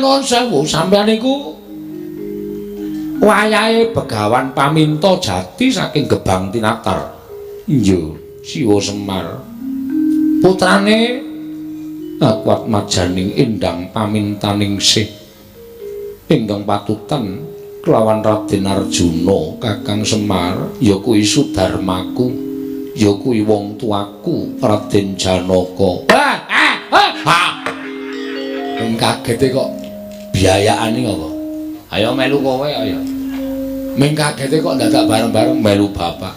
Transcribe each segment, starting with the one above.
nuwun sewu sampeyan niku wayahe Begawan Paminto Jati saking Gebang Tinatar. Iya, Siwa Semar. Putrane Kuat Majaning Endang Pamintaning Sih ingkang patutan kelawan Raden Arjuna Kakang Semar ya kuwi Sudarmaku ya kuwi wong tuaku Raden Janaka. Kagete kok biayaane apa? Ayo melu kowe ayo. Ming kagete kok dadak bareng-bareng melu bapak.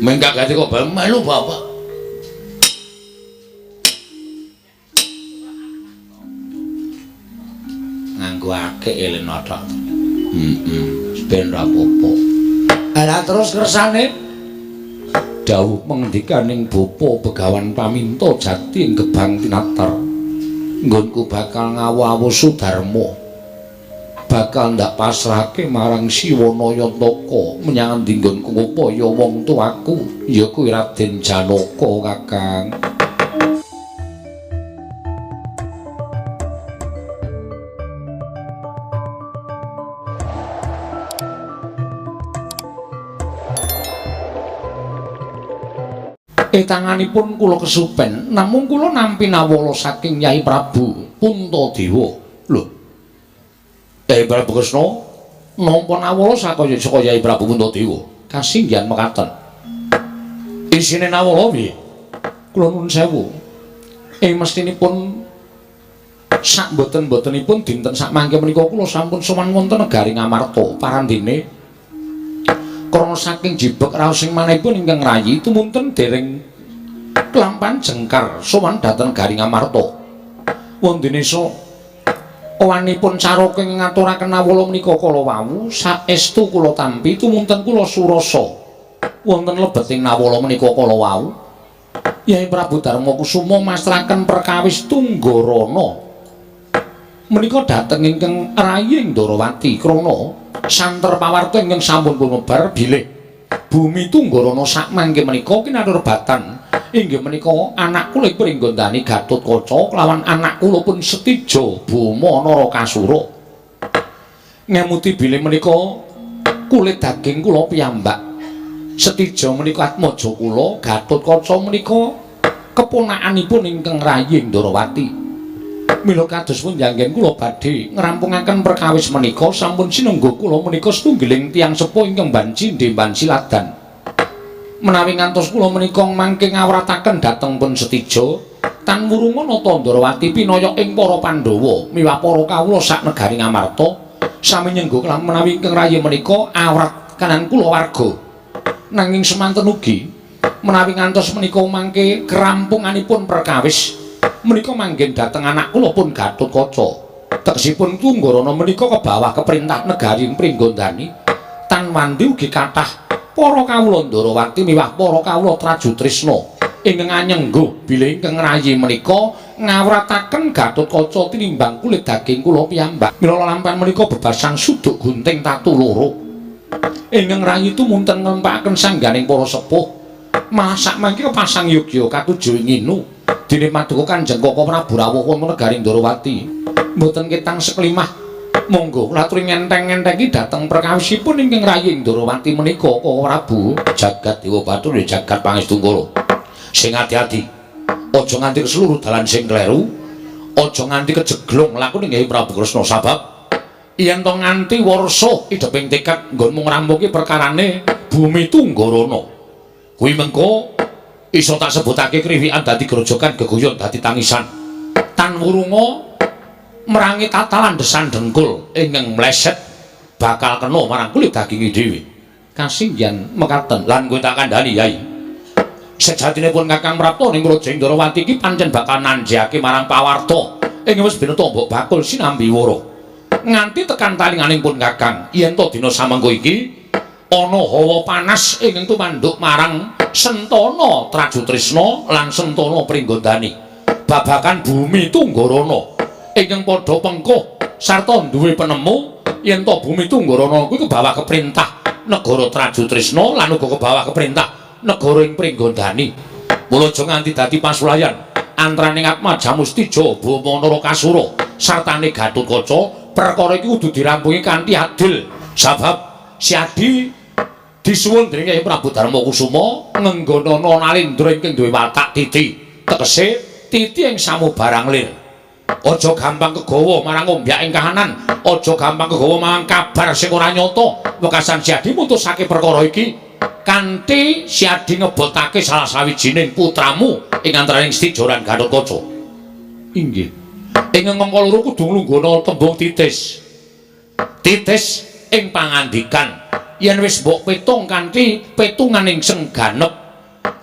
Ming kagete kok bareng melu bapak. Nganggo akeh elen otak. Ben ra apa-apa. Lah terus kersane dawuh mengendikaning Bapa Begawan Paminto Jati ing Gebang Tinatar. Nggonku bakal ngawu-awu Sudarma. Bakal ndak pasrahke marang Siwana Yantaka menyang endi nggonku upaya wong tuaku ya kuwi Raden Janaka Kakang. Tanganipun kula kesupen namung kula nampi nawala saking Nyai Prabu Puntadewa. Lho. Nyai Prabu Kresna nampa nawala saka Nyai Prabu Puntadewa. Kasinggihan mekaten. Isine nawala piye? Kula nuwun sewu. Mestinipun sak boten-botenipun dinten sak mangke menika kula sampun sowan wonten negari Ngamarta parandene krana saking jibek raos sing manehipun ingkang rayi tumunten dereng kelampan jengkar sowan dhateng Garing Amarta. Wondene so owanipun caraka ngaturaken nawala menika kala wau saestu kula tampi tumunten kula surasa wonten lebeting nawala menika kala wau Yai Prabu Darmakusuma masrahaken perkawis Tunggarana menika dhateng ingkang rayi Ndarawati krana santer pawarta ingkang sampun pumebar bilih bumi Tunggarana sak mangke menika kinadurbatan inggih menika anak kula Pringgondani Gatotkaca kelawan anak kula pun Setija Boma Narakasura. Ngemuti bilih menika kulit daging kula piyambak. Setija menika atmaja kula, Gatotkaca menika keponakanipun ingkang rayi Ndarawati. Mila kados pun janggen kula badhe ngrampungaken perkawis menika sampun sinengga kula menika setunggiling tiyang sepuh ingkang banci ndemban siladan. Menawi ngantos kula menika mangke ngawrataken dhateng pun Setija tan wurunga nata Ndarawati pinaya ing para Pandhawa miwah para kawula sak negari Ngamarta sami nyenggo kelam menawi ingkang rayi menika awrat kanan kula warga nanging semanten ugi menawi ngantos menika mangke kerampunganipun perkawis menika manggen dhateng anak kula pun Gatotkaca tegesipun Tunggarana menika kebawah keperintah negari Pringgondani tan wandi ugi kathah para kawula Ndarawati miwah para kawula Trajutrisna ingkang anyengguh bilih ingkang rayi menika ngawrataken Gatotkaca tinimbang kulit daging kula piyambak. Mila lampahan menika bebasang suduk gunting tatu loro. Ingkang rayi tumunten ngempakaken sangganing para sepuh. Malah sak mangke pasang yogya katujuh nginu dene Paduka Kanjeng Kaka Prabu Rawuh wonten negari Ndarawati. Mboten ketang seklimah monggo laturi ngenteng-ngentengi dhateng perkawisipun ingkang rayi Ndarawati menika Kaka Prabu jagat Dewa Bathara jagat Pangestungkara. Sing ati-ati, aja nganti keseluruh dalan sing kleru, aja nganti kejeglong lakune Nyai Prabu Kresna sabab yen to nganti warsa ideping tekad nggonmu ngrampungi perkarane bumi Tunggarana. Kuwi mengko iso tak sebutake kriwikan dadi grojogan geguyon dadi tangisan. Tan wurunga merangi tatalan desan dengkul ingkang mleset bakal kena marang kulit daginge dhewe. Kasinggihan mekaten lan kowe tak kandhani Yai. Sejatinipun Kakang Prapta ning Projeng Ndarawati iki pancen bakal nanjake marang pawarta ing wis bina tombok bakul sinambi wara. Nganti tekan talinganing pun Kakang yen to dina samengko iki ana hawa panas ingkang tumanduk marang Sentana Trajutrisna lan Sentana Pringgondani. Babakan bumi Tunggarana ingkang padha pengkuh sarta duwe penemu yen to bumi Tunggarana kuwi kebawah keperintah negara Trajutrisna lan uga kebawah keperintah negara ing Pringgondani. Mula aja nganti dadi pasulayan antaraning Atmaja Mustija Bama Narakasura sartane Gatotkaca perkara iki kudu dirampungi kanthi adil sabab Siadi disuwun dening Kyai Prabu Darmakusuma ngenggonana Nalindra ingkang duwe watak titi tegese titi ing samubarang lir aja gampang kegawa marang ombyak ing kahanan aja gampang kegawa marang kabar sing ora nyata wekasan Siadi mutusake perkara iki kanthi Siadi ngebotake salah sawijining putramu ing antaraning Stijoran Gatotkaca inggih ing ngangka loro kudu nglunggana tembung titis ing pangandikan yen wis mbok petung kanthi petunganing sengganep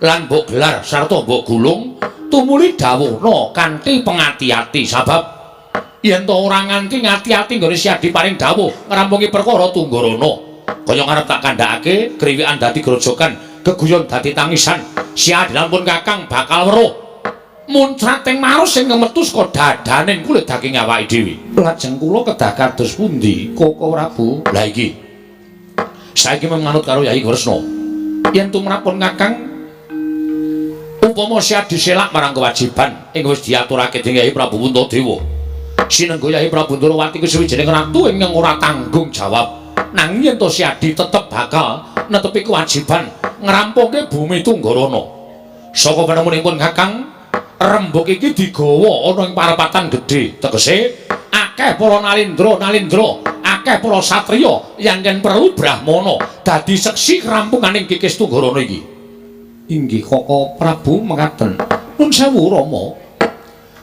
lan mbok gelar sarta mbok gulung tumuli dawuhna kanthi pengati-ati sabab yen to ora nganti ngati-ati nggone Siadi paring dawuh ngrampungi perkara Tunggarana kaya ngarep tak kandhakake kriwikan dadi grojogan geguyon dadi tangisan Siadi lan pun Kakang bakal weruh muncrat ing marus sing metu saka dadaning kulit daging awake dhewe lajeng kula kedah kados pundi Koko Prabu lha iki saiki manut karo Yai Kresna yen tumrapun Kakang upama Siadi selak marang kewajiban ing wis diaturake dening Yai Prabu Puntadewa sinengga Yai Prabu Ndrawati kesuwijining ratu ingkang ora tanggung jawab nanging yen to Siadi tetep bakal netepi kewajiban ngrampunge bumi Tunggarana saka penemunipun Kakang rembug iki digawa ana ing parapatan gedhe tegese akeh para nalindra akeh para satriya yen perlu brahmana dadi seksi rampunganing kikis Tunggarana iki inggih Koko Prabu mekaten nun sewu Rama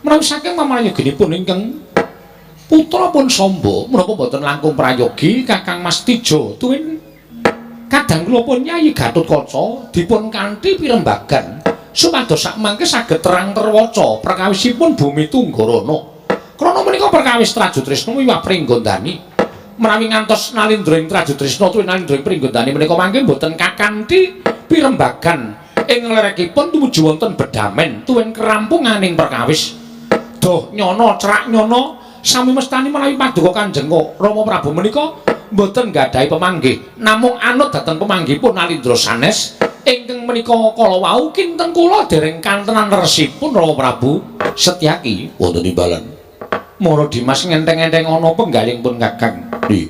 menawi saking pamayoginipun ingkang putra pun Samba menapa boten langkung prayogi Kakang Mas Tijo tuwin kadang kula pun Nyai Gatotkaca dipun kanthi pirembagan supados sakmangke saged terang terwaca perkawisipun bumi Tunggarana krana menika perkawis Trajutrisna miwah Pringgondani menawi ngantos Nalindra ing Trajutrisna tuwin Nalindra ing Pringgondani menika mangke boten kakanthi pirembagan ing lerekipun tumuju wonten bedamen tuwin kerampunganing perkawis doh nyono cerak nyono sami mestani menawi paduka Kanjeng Rama Prabu menika boten gadahi pemanggih namung anut dhateng pemanggihipun Nalindra sanes ingkang menika kala wau kinten kula dereng kantenan resipun Rama Prabu Setyaki wonten imbalan Mara Dimas ngenteng-enteng ana penggalingipun Kakang nggih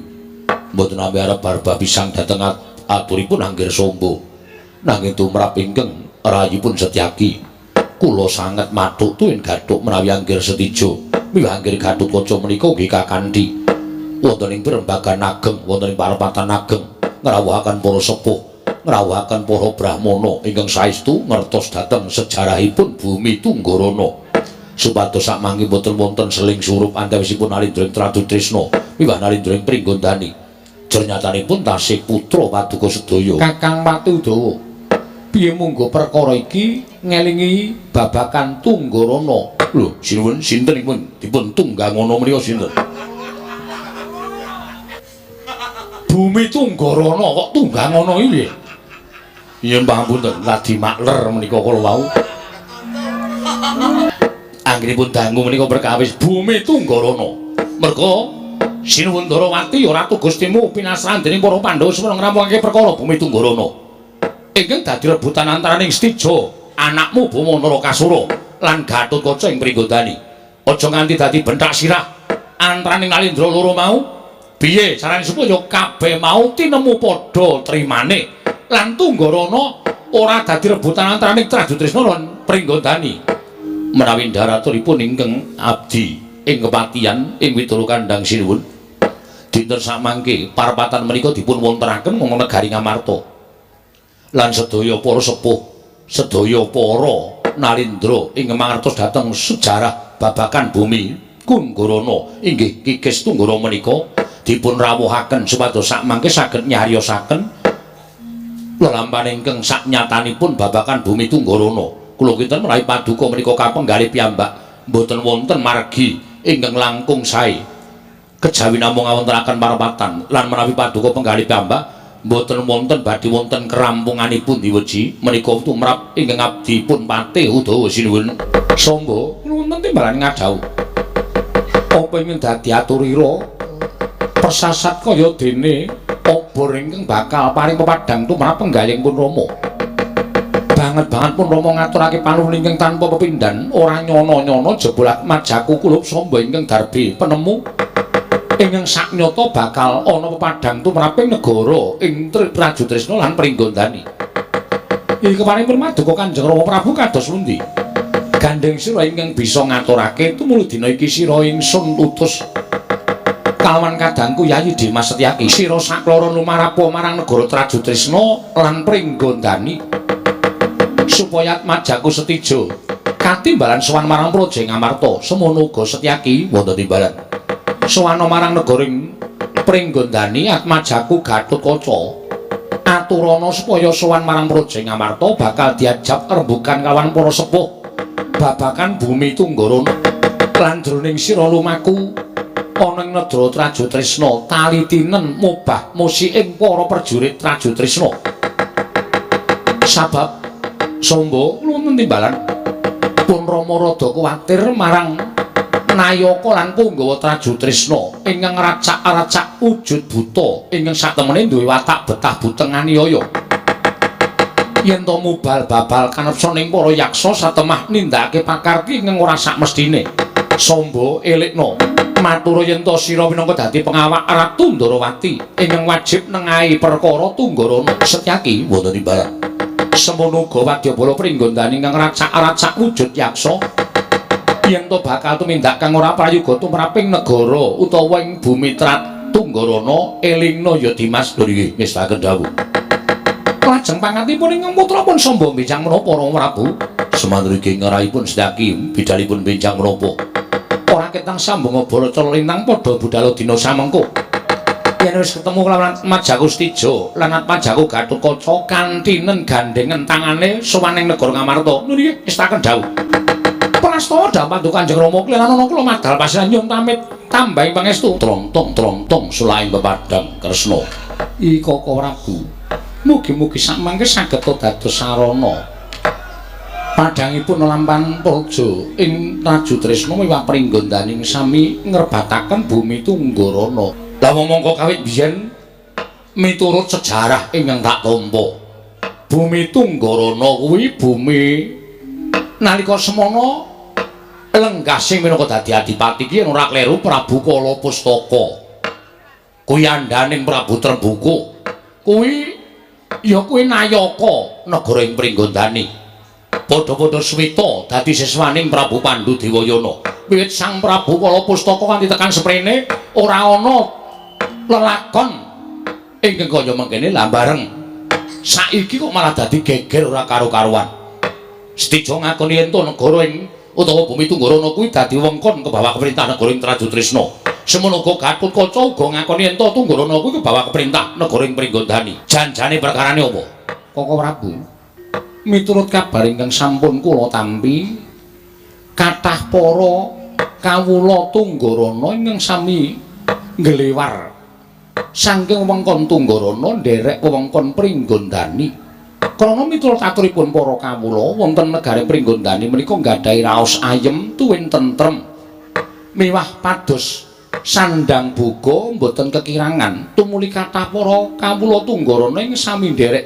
mboten nampi arep barba pisang dhateng aturipun Anggir Samba nanging tumrap ingkang rayipun Setyaki kula sanget mathuk tuwin gathuk menawi Anggir Setijo miwah Anggir Gatotkaca menika nggih kakanthi wonten ing pirembagan ageng wonten ing parapatan ageng ngrawuhaken para sepuh ngrawuhaken para brahmana ingkang saestu ngertos dhateng sejarahipun bumi Tunggarana supados sakmangke boten wonten seling surup antawisipun Nalindra ing Trajutrisna miwah Nalindra ing Pringgondani jernyatanipun tasih putra paduka sedaya Kakang Pati Udawa piye munggo perkara iki ngelingi babagan Tunggarana lho sinuwun sintenipun dipun tunggangana menika sinten bumi Tunggarana kok tunggangana iki iya pangapunten ladi makler menika kala wau anggenipun dangu menika perkawis bumi Tunggarana merga sinuwun Ndrawati ya Ratu Gustimu pinasran dening para Pandhawa semana ngrampungake perkara bumi Tunggarana ingkang dadi rebutan antaraning Stija anakmu Bama Narakasura lan Gatotkaca ing Pringgondani aja nganti dadi bentak sirah antaraning Nalindra loro mau piye carane supaya kabeh mau tinemu padha trimane lan Tunggarana ora dadi rebutan antaraning Trajutrisna lan Pringgondani menawi ndaraturipun ingkang abdi ing kepatihan ing Widara Kandhang sinuwun dinten samangke parapatan menika dipun wontenaken wonten negari Ngamarta lan sedaya para sepuh sedaya para Nalindra ing mangertos dhateng sejarah babagan bumi Tunggarana inggih kikis Tunggarana menika dipun rawuhaken supados sakmangke saged nyariosaken lelampahan ingkang saknyatanipun babagan bumi Tunggarana kula kinten menawi paduka menika kapenggalih piyambak mboten wonten margi ingkang langkung sae kejawi namung ngawontenaken parapatan lan menawi paduka penggalih piyambak mboten wonten badhe wonten kerampunganipun diweji menika tumrap ingkang abdipun Patih Udawa sinuwun Samba wonten timbalan ngadhau apa ingkang dadi aturira persasat kaya dene obor ingkang bakal paring pepadhang tumrap penggalingipun Rama banget pun Rama ngaturake panuwun ingkang tanpa pepindhan ora nyono-nyono jebul Atmajaku kulup samba ingkang darbi penemu ingkang saknyata bakal ana pepadhang tumraping negara ing Praja Tresna lan Pringgondani. Iki keparipun Maduka Kanjeng Rama Prabu kados pundi? Gandeng sira ingkang bisa ngaturake tumulus dina iki sira ingsun utus kalawan kadangku Yayi Dimas Setyaki sira sakloro lumarapo marang negara Praja Tresna lan Pringgondani. Supaya Atmajaku Setija katimbalan sowan marang Praja Ngamarta semono uga Setyaki wonten timbalan sowan marang negaring Pringgondani Atmajaku Gatotkaca aturana supaya sowan marang Praja Ngamarta bakal diajab rembugan kawan para sepuh babakan bumi Tunggarana lan jroning sira lumaku ana ing nedra Praja Tresna talitinen mubah musi ing para prajurit Praja Tresna sabab Samba wonten timbalan pun Rama rada kuwatir marang Nayaka lan Punggawa Praja Tresna ingkang racak-racak wujud buta ingkang satemene duwe watak betah buteng aniaya. Yen to mubal-babal kanepsa ning para yaksa satemah nindakake pakarti ingkang ora sak mestine. Samba elikna matur yen to sira minangka dadi pengawak Ratu Ndarawati ingkang wajib nengahi perkara Tunggarana Setyaki wonten timbalan. Semono uga Wadyabala Pringgondani ingkang racak-racak wujud yaksa yen to bakal tumindak kang ora prayoga tumraping negara utawa ing bumi Tunggarana elingna ya Dimas nggih ngestaken dawuh. Lajeng pangantipun ingkang putra pun Samba benjang menapa Rama Prabu semandrigi ngerahipun Setyaki bidalipun benjang menapa ora ketang sambung baraca lintang padha budal dina samengko. Yen wis ketemu kelawan Atmajaku Setija lan Atmajaku Gatotkaca kantinen gandengen tangane sowan ing negara Ngamarta. Niki ngestaken dawuh. Prastawa dhamel Kanjeng Rama kelana ana kula madal pasiran nyuwun pamit tambahing pangestu. Trong-tong sulaing pepadhang Kresna. I Kaka Prabu. Mugi-mugi samangke saged dados sarana padhangipun lampahan praja ing Praja Tresna miwah Pringgondani sami ngrebataken bumi Tunggarana. Lah mongko kawit biyen miturut sejarah ingkang tak tampa bumi Tunggarana kuwi bumi nalika semana lenggah sing minangka dadi adipati ki ora kleru Prabu Kala Pustaka kuwi andaning Prabu Trembuku kuwi ya kuwi Nayaka negara ing Pringgondani padha-padha swita dadi siswaning Prabu Pandhu Dewayana wiwit Sang Prabu Kala Pustaka kanthi tekan sprene ora ana lelakon ingkang kaya mengkene lah bareng saiki kok malah dadi geger ora karo-karuan. Setija ngakoni yen to negara ing utawa bumi Tunggarana kuwi dadi wengkon kebawa keperintah negara ing Praja Tresna. Semono uga Gatotkaca uga ngakoni yen to Tunggarana kuwi kebawa keperintah negara ing Pringgondani. Janjane perkarane apa? Kaka Prabu. Miturut kabar ingkang sampun kula tampi kathah para kawula Tunggarana ingkang sami nglewar saking wewengkon Tunggarana nderek wewengkon Pringgondani. Krana miturut aturipun para kawula wonten negari Pringgondani menika nggadhahi raos ayem tuwin tentrem miwah pados sandang boga mboten kekirangan tumuli kathah para kawula Tunggarana ing sami nderek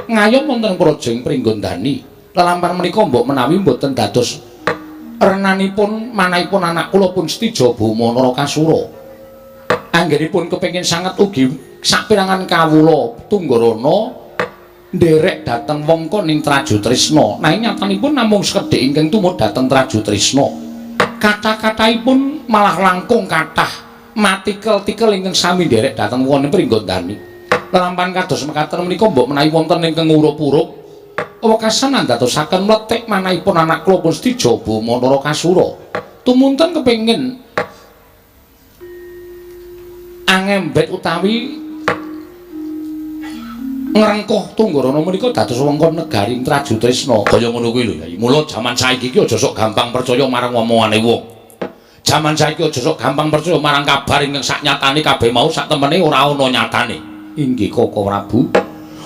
ngayom wonten projeng Pringgondani. Lelampahan menika mbok menawi mboten dados renanipun manahipun anak kula pun Setija Bama Narakasura. Anggenipun kepengin sanget ugi saperangan kawula Tunggarana nderek dhateng wengkon ing Praja Tresna. Nanging nyatanipun namung sekedhik ingkang tumut dhateng Praja Tresna. Kathah-kathahipun malah langkung kathah matikel-tikel ingkang sami nderek dhateng wonten Pringgondani. Lelampahan kados mekaten menika mbok menawi wonten ingkang ngurup-urup wekasan andadosaken mletik manahipun anak kula pun Setija Bama Narakasura. Tumunten kepengin angembet utawi ngrengkuh Tunggarana menika dados wewengkon negari Praja Tresna. Kaya ngono kuwi lho, Yai. Mula jaman saiki iki aja sok gampang percaya marang omongane wong. Jaman saiki aja sok gampang percaya marang kabar ingkang saknyatane kabeh mau sak temene ora ana nyatane. Inggih Kaka Prabu.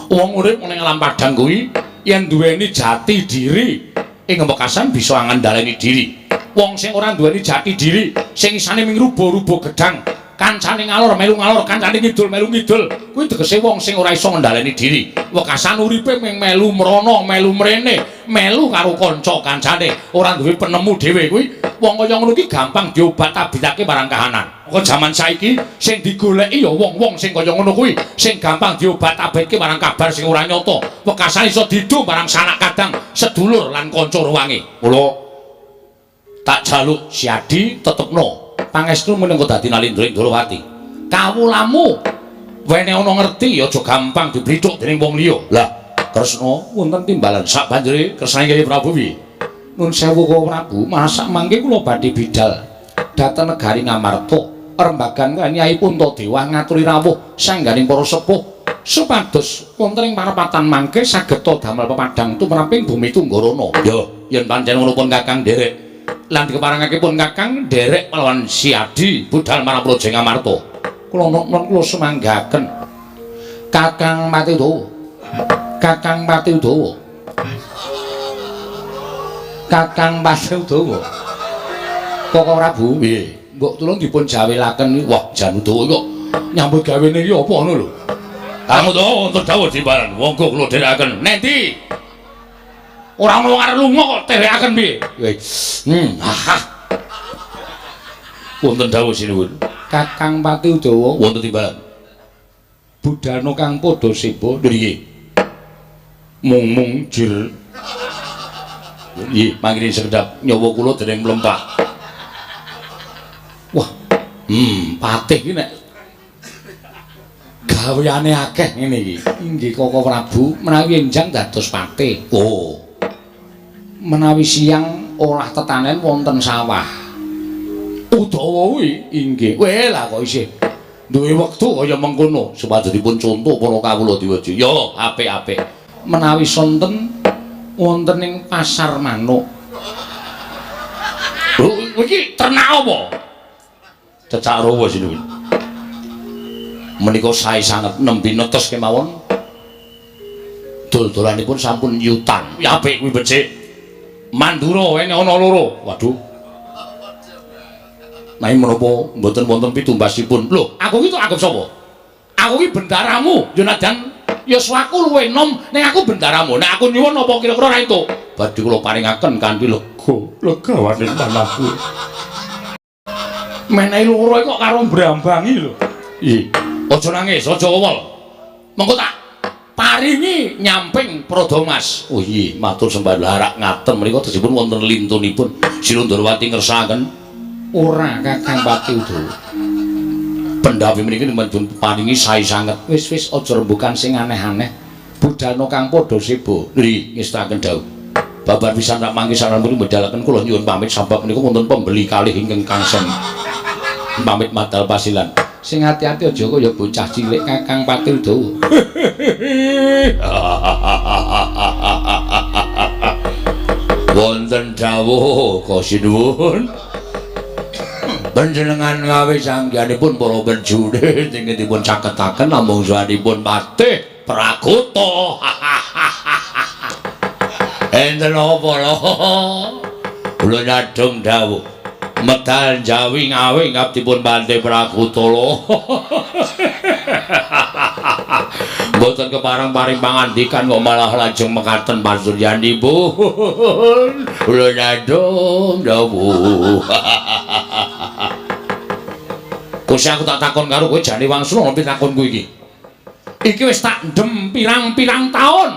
Wong urip ning alam padhang kuwi yen duweni jati diri ing wekasan bisa ngandaleni diri. Wong sing ora duweni jati diri sing isane ming rubo-rubo gedang kancane ngalor melu ngalor, kancane ngidul melu ngidul. Kuwi tegese wong sing ora iso ngendhaleni diri. Wekasan uripe mung melu mrono, melu mrene, melu karo kanca kancane, ora duwe penemu dhewe kuwi. Wong kaya ngono ki gampang diobat-abitake marang kahanan. Kok jaman saiki sing digoleki ya wong-wong sing kaya ngono kuwi, sing gampang diobat-abitke marang kabar sing ora nyata. Wekasan iso didu marang sanak kadang, sedulur lan kanca ruwange. Mula tak jaluk Siadi tetepno pangestu menengko dadi Nalindra Indrawati. Kawulamu wene ana ngerti ya aja gampang diblithuk dening wong liya. Lah, Kresna wonten timbalan sak banjure kersane Kyai Prabu piye? Nun sewu Kang Prabu, masak mangke kula badhe bidhal dhateng negari Ngamarta, rembagan Nyai Puntadewa ngaturi rawuh sangganing para sepuh supados wonten ing parapatan mangke saged damel pepadang tumraping bumi Tunggarana. Yo, yen pancen ngono pun Kakang Derek lan dikeparengake pun Kakang Derek lawan Siadi budhal marang Praja Ngamarta. Kula non kula semanggaken Kakang Pati Udawa. Kakang Pati Udawa. Kakang Pati Udawa. Kok Prabu piye? Mbok tulung dipun jawelaken. Wah, jan Udawa kok nyambut gawene iki apa ngono lho. Kang Udawa wonten dawuh timbalan. Monggo kula dherekaken. Nendi? Ora ono wong arep lunga kok dherekaken piye? Wonten dawuh sinuwun. Kakang Pati Udawa wonten timbalan. Budhana kang padha seba nggih. Mung jir. Nggih, mangkene sekedap nyawa kula dening mlempak. Wah, patih iki nek gaweane akeh ngene iki. Inggih Koko Prabu, menawi enjang dados patih. Oh. Menawi siang olah tetanen wonten sawah. Udawa kuwi inggih. Weh lah kok isih duwe wektu kaya mengkono supadosipun conto para kawula diwaji. Yo, apik-apik. Menawi sonten wonten ing pasar manuk. Lho, iki ternak apa? Cecak rawa sinuwun. Menika sae sanget nembe netes kemawon. Dol-dolanipun sampun yutan. Apik kuwi becik. Mandura wene ana loro. Waduh. Nanging menapa mboten wonten pitumbasipun? Lho, aku iki tok anggap sapa? Aku iki bendaramu, yo najan yuswaku luwih enom ning aku bendaramu. Nek aku nyuwun apa kira-kira ra entuk? Badhe kula paringaken kanthi legawane manahku. Menehi loro kok karo mbrambangi lho. Nggih. Aja nangis, aja wewel. Mengko tak paringi nyamping Pradamas. Oh iya, matur sembah larak ngaten menika tesipun wonten lintunipun Silundrawati ngersakaken. Ora Kakang Pati Udawa. Pendhawi mriki dipun paringi sae sanget. Wis aja rembugan sing aneh-aneh. Budhana kang padha seba. Nggih, ngestaken dawuh. Babar pisan tak mangke saranipun medhalaken kula nyuwun pamit sabab menika wonten pembeli kalih ingkang kangsen. Pamit madal pasilan. Sing ati-ati aja kaya bocah cilik Kakang Pati Udawa. Wonten dawuh kasinuwun. Panjenengan ngawi sanggihanipun para prajurit ingkang dipun caketaken namung sawanipun Patih Prakuta. Enten apa lho? Kula nyadong dawuh medal Jawi ngawi ngabdipun Patih Prakuta lho. Mboten kepareng-paring pangandikan kok malah lajeng mekaten pasuryanipun. Kula nyadong dawuh. Gusti aku tak takon karo kowe jane wangsul ngopi takonku iki. Iki wis tak ndem pirang-pirang taun.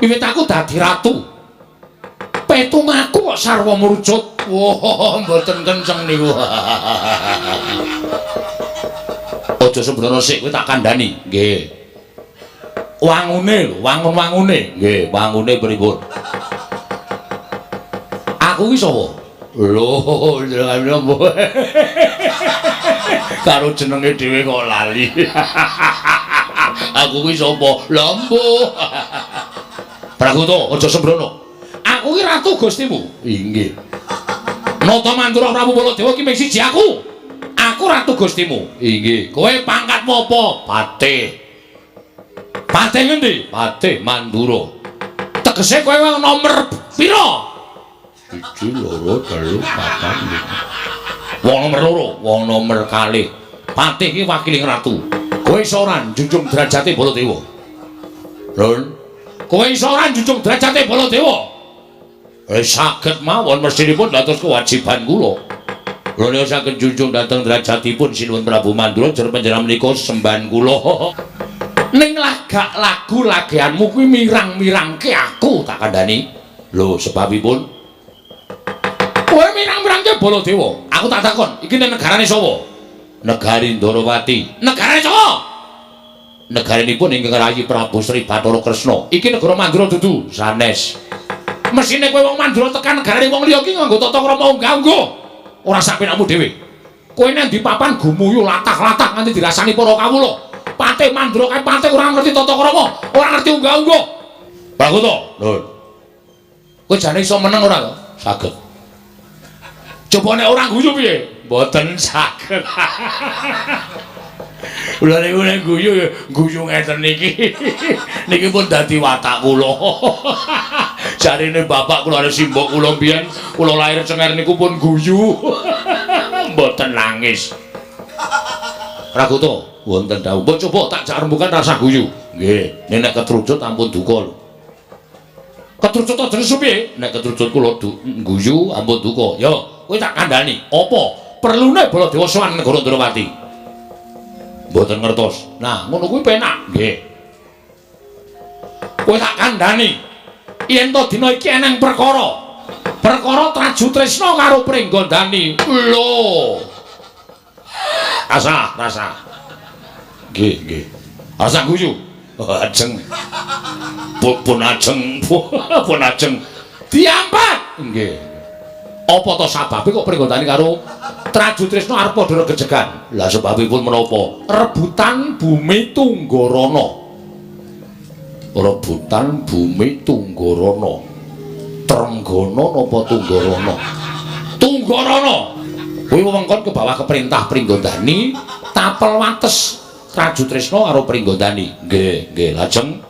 Wiwit aku dadi ratu. Petungaku kok sarwa mrucut. Wah, mboten kenceng niku. Aja sembrono sik kowe tak kandhani. Nggih. Wangune lho, wangun-wangune. Nggih, wangune pripun? Aku iki sapa? Lho, jenenge apa? Karo jenenge dhewe kok lali. Aku kuwi sapa? Lampu. Prakuta, aja sembrono. Aku ki ratu Gustimu. Inggih. Nata Mantura Prabu Baladewa ki mung siji aku. Aku ratu Gustimu. Inggih. Kowe pangkatmu apa? Patih. Patih ngendi? Patih Mandura. Tegese kowe nomor pira? 1 2 3 4 5. Wong nomor loro, wong nomor kalih. patih iki wakiling ratu. Kowe iso ora njunjung derajate Baladewa. Lho, kowe iso ora njunjung derajate Baladewa. Saged mawon mestinipun dados kewajiban kula. Lho nek saged njunjung dhateng derajatipun Sinuwun Prabu Mandura jer panjenengan menika sembahan kula. Ning lagak lagu lageanmu kuwi mirang-mirangke aku tak kandhani. Lho sebabipun kowe mirang-mirangke Baladewa. Aku tak takon, iki ning negarane sapa? Negari Ndarawati. Negarane sapa? Negaranipun ingkang rayi Prabu Sri Bathara Kresna. Iki negara Mandura dudu sanes. Mesine kowe wong Mandura tekan negarane wong liya iki nganggo tata krama unggah-ungguh. Ora sak penakmu dhewe. Kowe nek di papan gumuyu latah-latah nganti dirasani para kawula. Patih Mandura kae patih ora ngerti tata krama, ora ngerti unggah-ungguh. Bagus to? Lho. Kowe jane iso meneng ora to? Saged. Coba nek ora guyu piye? Mboten saged. Lha nek guyu ngeten iki. Niki pun dadi watak kula. Jarine bapak kula arep simbok kula mbiyen, kula lair cenger niku pun guyu. Mboten nangis. Raguta, wonten dawuh. Mbok coba tak jak rembugan rasa guyu. Nggih, nek ketrucut ampun duka lho. Ketrucut aja nesu piye? Nek ketrucut kula guyu ampun duka. Ya, kowe tak kandhani. Apa perlune Baladewa sowan negara Ndarawati? Mboten ngertos. Nah, ngono kuwi penak. Nggih. Kowe tak kandhani. Yen to dina iki eneng perkara. Perkara Traju Tresna karo Pringgondani. Lho. Rasa. Nggih. Rasa guyu. Ajeng. Pun ajeng. Diampat. Nggih. Apa to sababe kok Pringgondani karo Traju Tresna arep padha gejegan? Lah sebabipun menapa? Rebutan bumi Tunggarana. Rebutan bumi Tunggarana. Trenggana napa Tunggarana? Tunggarana. Kuwi wewengkon ke bawah keperintah Pringgondani, tapel wates Traju Tresna karo Pringgondani. Nggih, lajeng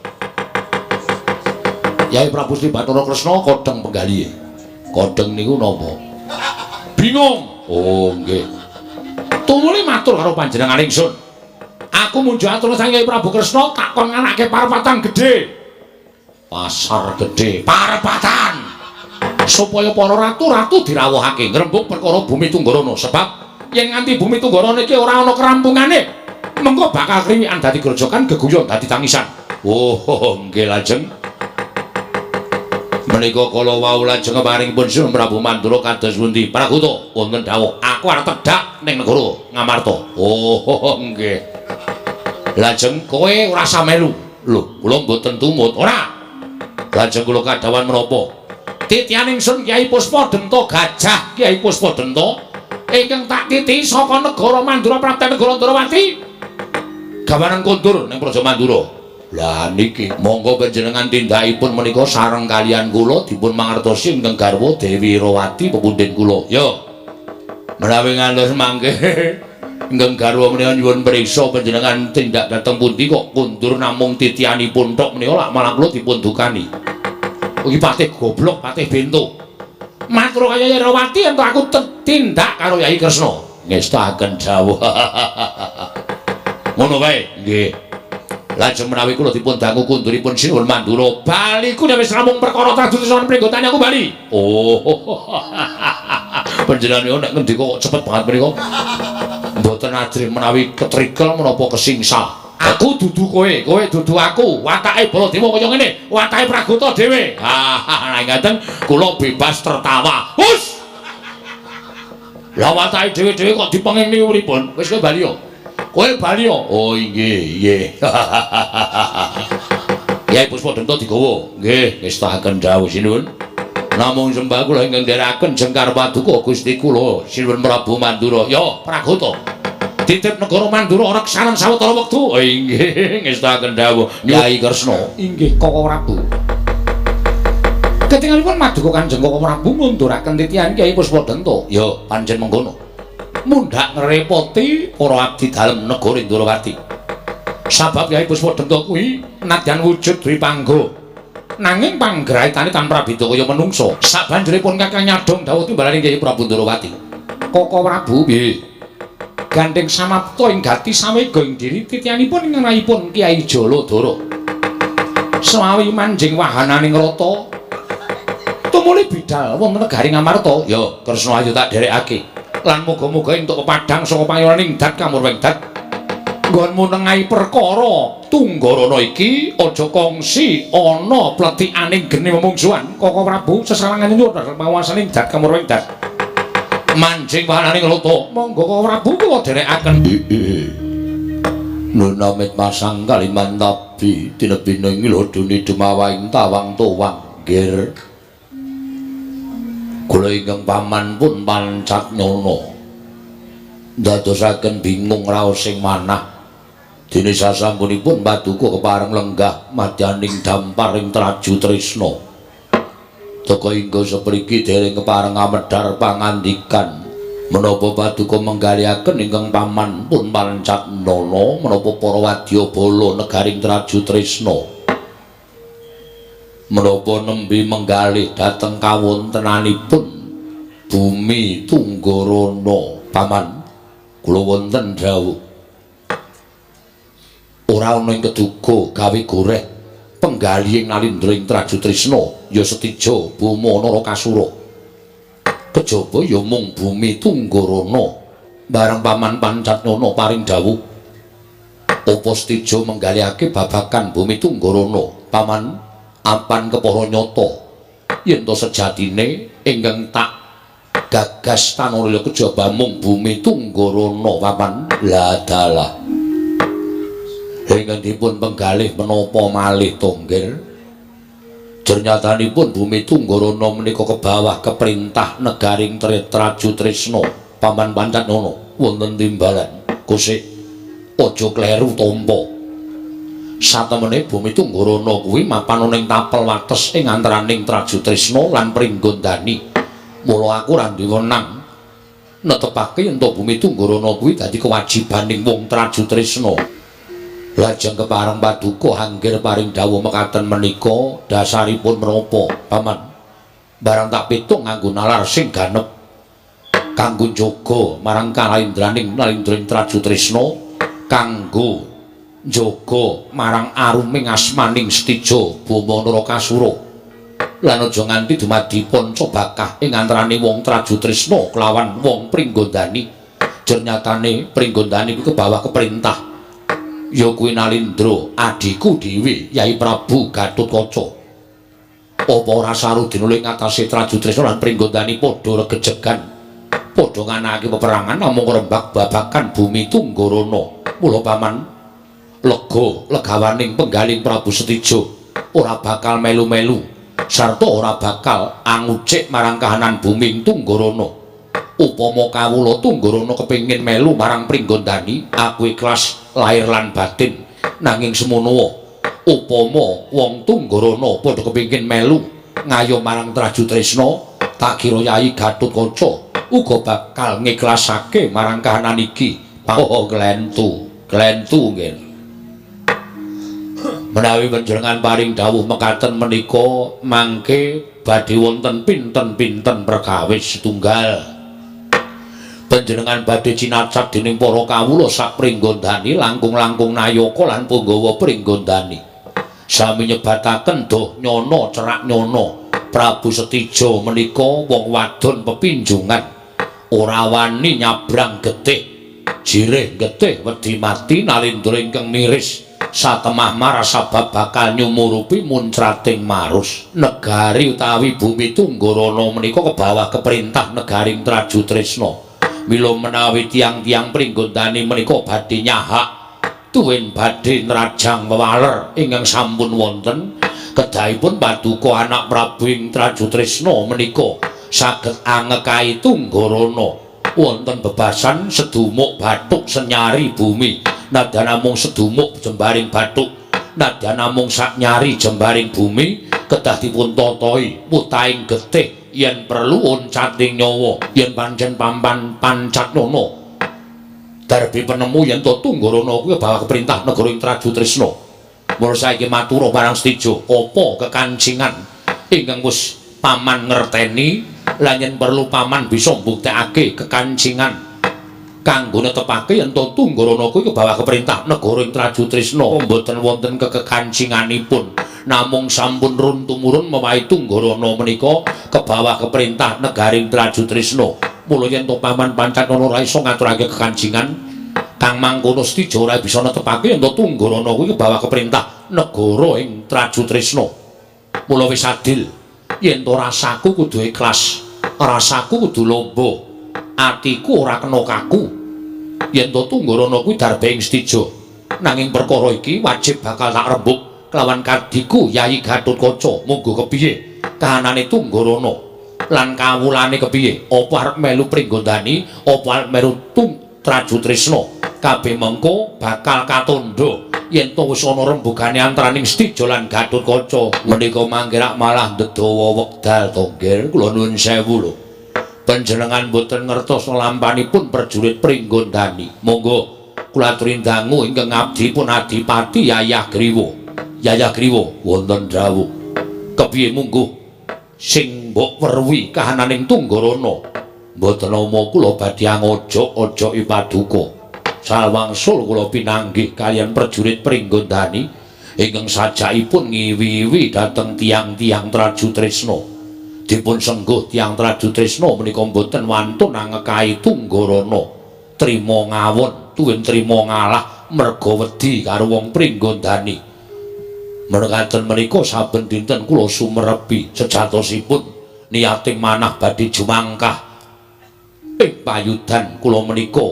Yai Prabu Sri Bathara Kresna kodheng penggalih. Kodheng niku napa? Bingung. Oh, nggih. Tumuli matur karo panjenengan ingsun. Aku munjuk atur sang Kyai Prabu Kresna takon nganake parepatan gedhe. Pasar gedhe, parepatan. Supaya para ratu-ratu dirawuhake ngrembug perkara bumi Tunggarana sebab yen nganti bumi Tunggarana iki ora ana kerampungane, mengko bakal kriwikan dadi grojokan geguyon dadi tangisan. Oh, nggih lajeng. Menika kala wau lajeng maringipun Sinuwun Prabu Mandura kados pundi? Praguta wonten dawuh, aku arep tedhak ning negara Ngamarta. Oh, nggih. Lajeng kowe ora samelu. Lho, kula mboten tumut. Ora. Lajeng kula kadhawan menapa? Titihan ingsun Kyai Puspadenta Gajah Kyai Puspadenta ingkang tak titi saka negara Mandura prapta negara Ndarawati. Gawanan kondur ning Praja Mandura. Lah niki monggo panjenengan tindakipun menika sareng kalian kula dipun mangertosi ingkang garwa Dewi Rawati pepundhen kula. Ya. Menawi ngantos mangke ingkang garwa menika nyuwun priksa panjenengan tindak dhateng pundi kok kundur namung titianipun tok menika lak malah kula dipun dukani. Iki patih goblok, patih bento. Matur kaya Yai Rawati ento aku tindak karo Yai Kresna. Ngestaken dawuh. Ngono wae. Nggih. Lajeng menawi kula dipun dangu kunduripun Sinuwun Mandura, bali ku wis namung perkara Traju Tresna Pringgondani aku bali. Oh. Panjenengan nek ngendika kok cepet banget menika. Mboten ajrih menawi ketrikel menapa kesingsal. Aku dudu kowe dudu aku. Watake Baladewa kaya ngene, watake Praguta dhewe. Ha, ngaten kula bebas tertawa. Hus. Lah watake dhewe-dhewe kok dipenging pripun? Wis kowe bali yo. Kowe bali yo. Oh nggih. Kyai Puspadenta digawa. Nggih, ngestaken dawuh sinuwun. Namung sembah kula ingkang ndherekaken jengkar paduka Gusti kula Sinuwun Prabu Mandura. Ya, Praguta. Titip negara Mandura reksanen sawetara wektu. Inggih, ngestaken dawuh Kyai Kresna. Inggih, Koko Prabu. Ketingalipun maduka Kanjeng Koko Prabu ngunduraken titihan Kyai Puspadenta. Ya, pancen mengkono. Mundhak ngrepoti para abdi dalem negara Ndarawati. Sabab Kyai Puspadenta kuwi nadyan wujud Dwi Pangga. Nanging panggraitane tanpa beda kaya menungsa. Sabanjuripun Kakang nyadong dawuh timbalaning Kyai Prabu Ndarawati. Koko Prabu piye? gandeng samapta ing gati samega ing diri titianipun ing rayipun Kyai Jaladara. Semawi manjing wahananing rata tumuli bidal wonten negaring Amarta. Ya, Kresna ayo tak dherekake. Lan muga-muga entuk pepadhang saka pangayoning dat kamurweng dat. Nggonmu nengahi perkara Tunggarana iki aja kongsi ana pletikaning geni memungsuhan. Koko Prabu sesawangan nyuwun pawasaning dat kamurweng dat. Manjing wahananing rata, monggo Koko Prabu kula dherekaken. Nunamit masang kaliman tabi tinebina ngiloduni dumawaing tawang towang nggir. Kula ingkang paman pun Pancatnyana ndadosaken bingung raos sing manah. Dene sasampunipun Paduka kepareng lenggah madyaning damparing traju tresna. Teka ingga sapriki dereng kepareng amedhar pangandikan menapa Paduka menggalihaken ingkang paman pun Pancatnyana menapa para wadyabala negaring traju tresna. Menapa nembe menggalih dhateng kawontenanipun bumi Tunggarana paman kula wonten dawuh ora ana ing keduga gawe goreh penggalihing nalindra ing traju tresna ya setija Bama Narakasura kejaba ya mung bumi Tunggarana bareng paman Pancatnyana paring dawuh apa setija menggalihake babagan bumi Tunggarana paman apan kepara nyata yen to sejatine ingkang tak gagas tanulya kejaba mung bumi Tunggarana paman la dalah ingkang dipun penggalih menapa malih tonggir jernyatanipun bumi Tunggarana menika kebawah keperintah negaring traju tresna paman Pancatnyana wonten timbalan kusik aja kleru tampa satemene bumi Tunggarana kuwi mapan ning tapel wates ing antaraning traju tresna lan Pringgondani. Mula aku ora duwe wenang netepake yen to bumi Tunggarana kuwi dadi kewajibaning wong traju tresna. Lajeng kepareng Paduka anggir paring dawuh mekaten menika dasaripun menapa paman? Barang tak pitung nganggo nalar sing ganep kanggo njaga marang kalaidraning nalindring traju tresna kanggo njaga marang aruming asmaning setija Bama Narakasura lan aja nganti dumadi panca bakah ing antaraning wong traju tresna kelawan wong Pringgondani. Jernatane Pringgondani kuwi kebawah keperintah ya kuwi Nalindra adiku dhewe Yai Prabu Gatotkaca. Apa ora sarudina ing ngatasé traju tresna lan Pringgondani padha regejegan padha nganakake peperangan namung rembag babagan bumi Tunggarana. Mula paman lega legawaning penggaling Prabu Setija ora bakal melu-melu sarta ora bakal angucik marang kahanan bumi Tunggarana. Upama kawula Tunggarana kepengin melu marang Pringgondani aku ikhlas lahir lan batin nanging semono upama wong Tunggarana padha kepengin melu ngayo marang traju tresna tak kira Yai Gatotkaca uga bakal ngiklasake marang kahanan iki. Oh glentu nggih. Menawi panjenengan paring dawuh mekaten menika mangke badhe wonten pinten-pinten perkawis setunggal. Panjenengan badhe cinacap dening para kawula sak Pringgondani langkung-langkung Nayaka lan Punggawa Pringgondani. Sami nyebataken Doh Nyana Cerak Nyana Prabu Setija menika wong wadon pepinjungan ora wani nyabrang getih jirih getih wedi mati nalindra ingkang miris satemah marasa bakal nyumurupi muncrating marus. Negari utawi bumi Tunggarana menika kebawah keperintah negaring traju tresna. Mila menawi tiang-tiang Pringgondani menika badhe nyahak tuwin badhe nrajang wewaler ingkang sampun wonten kedahipun Paduka anak Prabu ing traju tresna menika saged angekahi Tunggarana wonten bebasan sedumuk bathuk senyari bumi nadyan namung sedumuk jembaring bathuk nadyan namung saknyari jembaring bumi kedah dipun totohi putaing getih yen perlu oncating nyawa yen pancen paman Pancatnyana darbi penemu yen to Tunggarana kuwi bawah keperintah negara ing traju tresna. Mula saiki matur marang Setija apa kekancingan ingkang wis paman ngerteni lan yen perlu paman bisa mbuktekake kekancingan kanggo netepake yen to Tunggarana kuwi kebawa keperintah negara ing Traju Trisna mboten wonten kekekancinganipun namung sampun run tumurun mewahi Tunggarana menika kebawa keperintah negaring Traju Trisna mula yen to Paman Pancatana ora iso ngaturake kekancingan kang mangkono Setija ora bisa netepake yen to Tunggarana kuwi kebawa keperintah negara ing Traju Trisna mula wis adil yen to rasaku kudu ikhlas rasaku kudu lomba atiku ora kena kaku yen to Tunggarana kuwi darbe ing Setija nanging perkara iki wajib bakal tak rembug kelawan kadiku Yayi Gatotkaca monggo kepiye kahanane Tunggarana lan kawulane kepiye apa arep melu pringgondani apa arep melu Traju Trisna kabeh mengko bakal katandha yen to wis ana rembugane antaraning Setija lan Gatotkaca menika mangkirak malah ndedawa wekdal to nggih kula nuwun sewu lho panjenengan boten ngertos lampanipun prajurit pringgondani monggo kula aturi dangu ingkang abdi pun Adipati Yayah Griwa Yayah Griwa wonten dawuh kepiye mungguh sing mbok weruhi kahananing Tunggarana mboten nama kula badhe angojok-ojoki paduka salwangsul kula pinanggih kaliyan prajurit pringgondani ingkang sajakipun ngiwi-iwi dhateng tiang-tiang Traju Trisna dipun sengguh tiang Traju Trisna menika mboten wantun angekahi Tunggarana trima ngawon tuwin trima ngalah merga wedi karo wong pringgondani menekaten menika saben dinten kula sumerepi sejatosipun niating manah badhe jumangkah ing payudan kula menika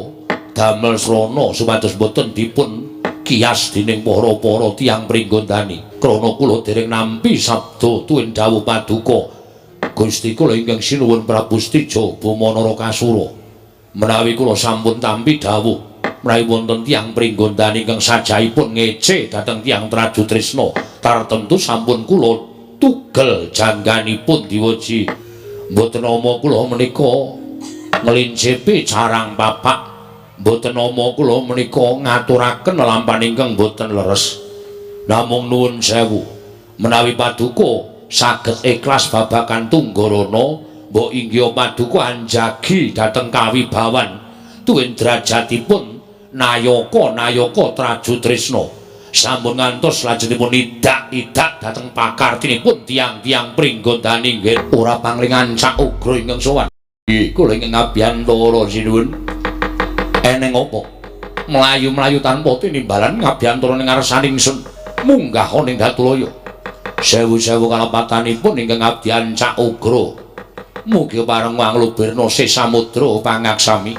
damel srana supados boten dipun kias dening para-para tiyang pringgondani krana kula dereng nampi sabda tuwin dawuh paduka Gusti kula ingkang sinuwun Prabu Setija Bama Narakasura menawi kula sampun tampi dawuh menawi wonten tiyang pringgondani ingkang sajaipun ngece dhateng tiyang Traju Trisna tartemtu sampun kula tugel jangganipun diweji mboten nama kula menika ngelincipi carang papak mboten nama kula menika ngaturaken lampahan ingkang mboten leres namung nuwun sewu menawi paduka saged ikhlas babagan Tunggarana mbok inggih paduka anjagi dhateng kawibawan tuwin derajatipun nayaka Traju Trisna sampun ngantos lajengipun idak-idak dhateng pakartinipun tiang-tiang pringgondani nggih ora panglingan Cak Ugra ingkang sowan nggih kula ingkang ngabiyantara sinuwun eneng apa mlayu-mlayu tanpa tinimbalan ngabiyantara ning ngarsaning ingsun munggah ning Datulaya sewu-sewu kalepatanipun ingkang ngabdian Cak Ugra mugi pareng wanglubirna sesamudra pangaksami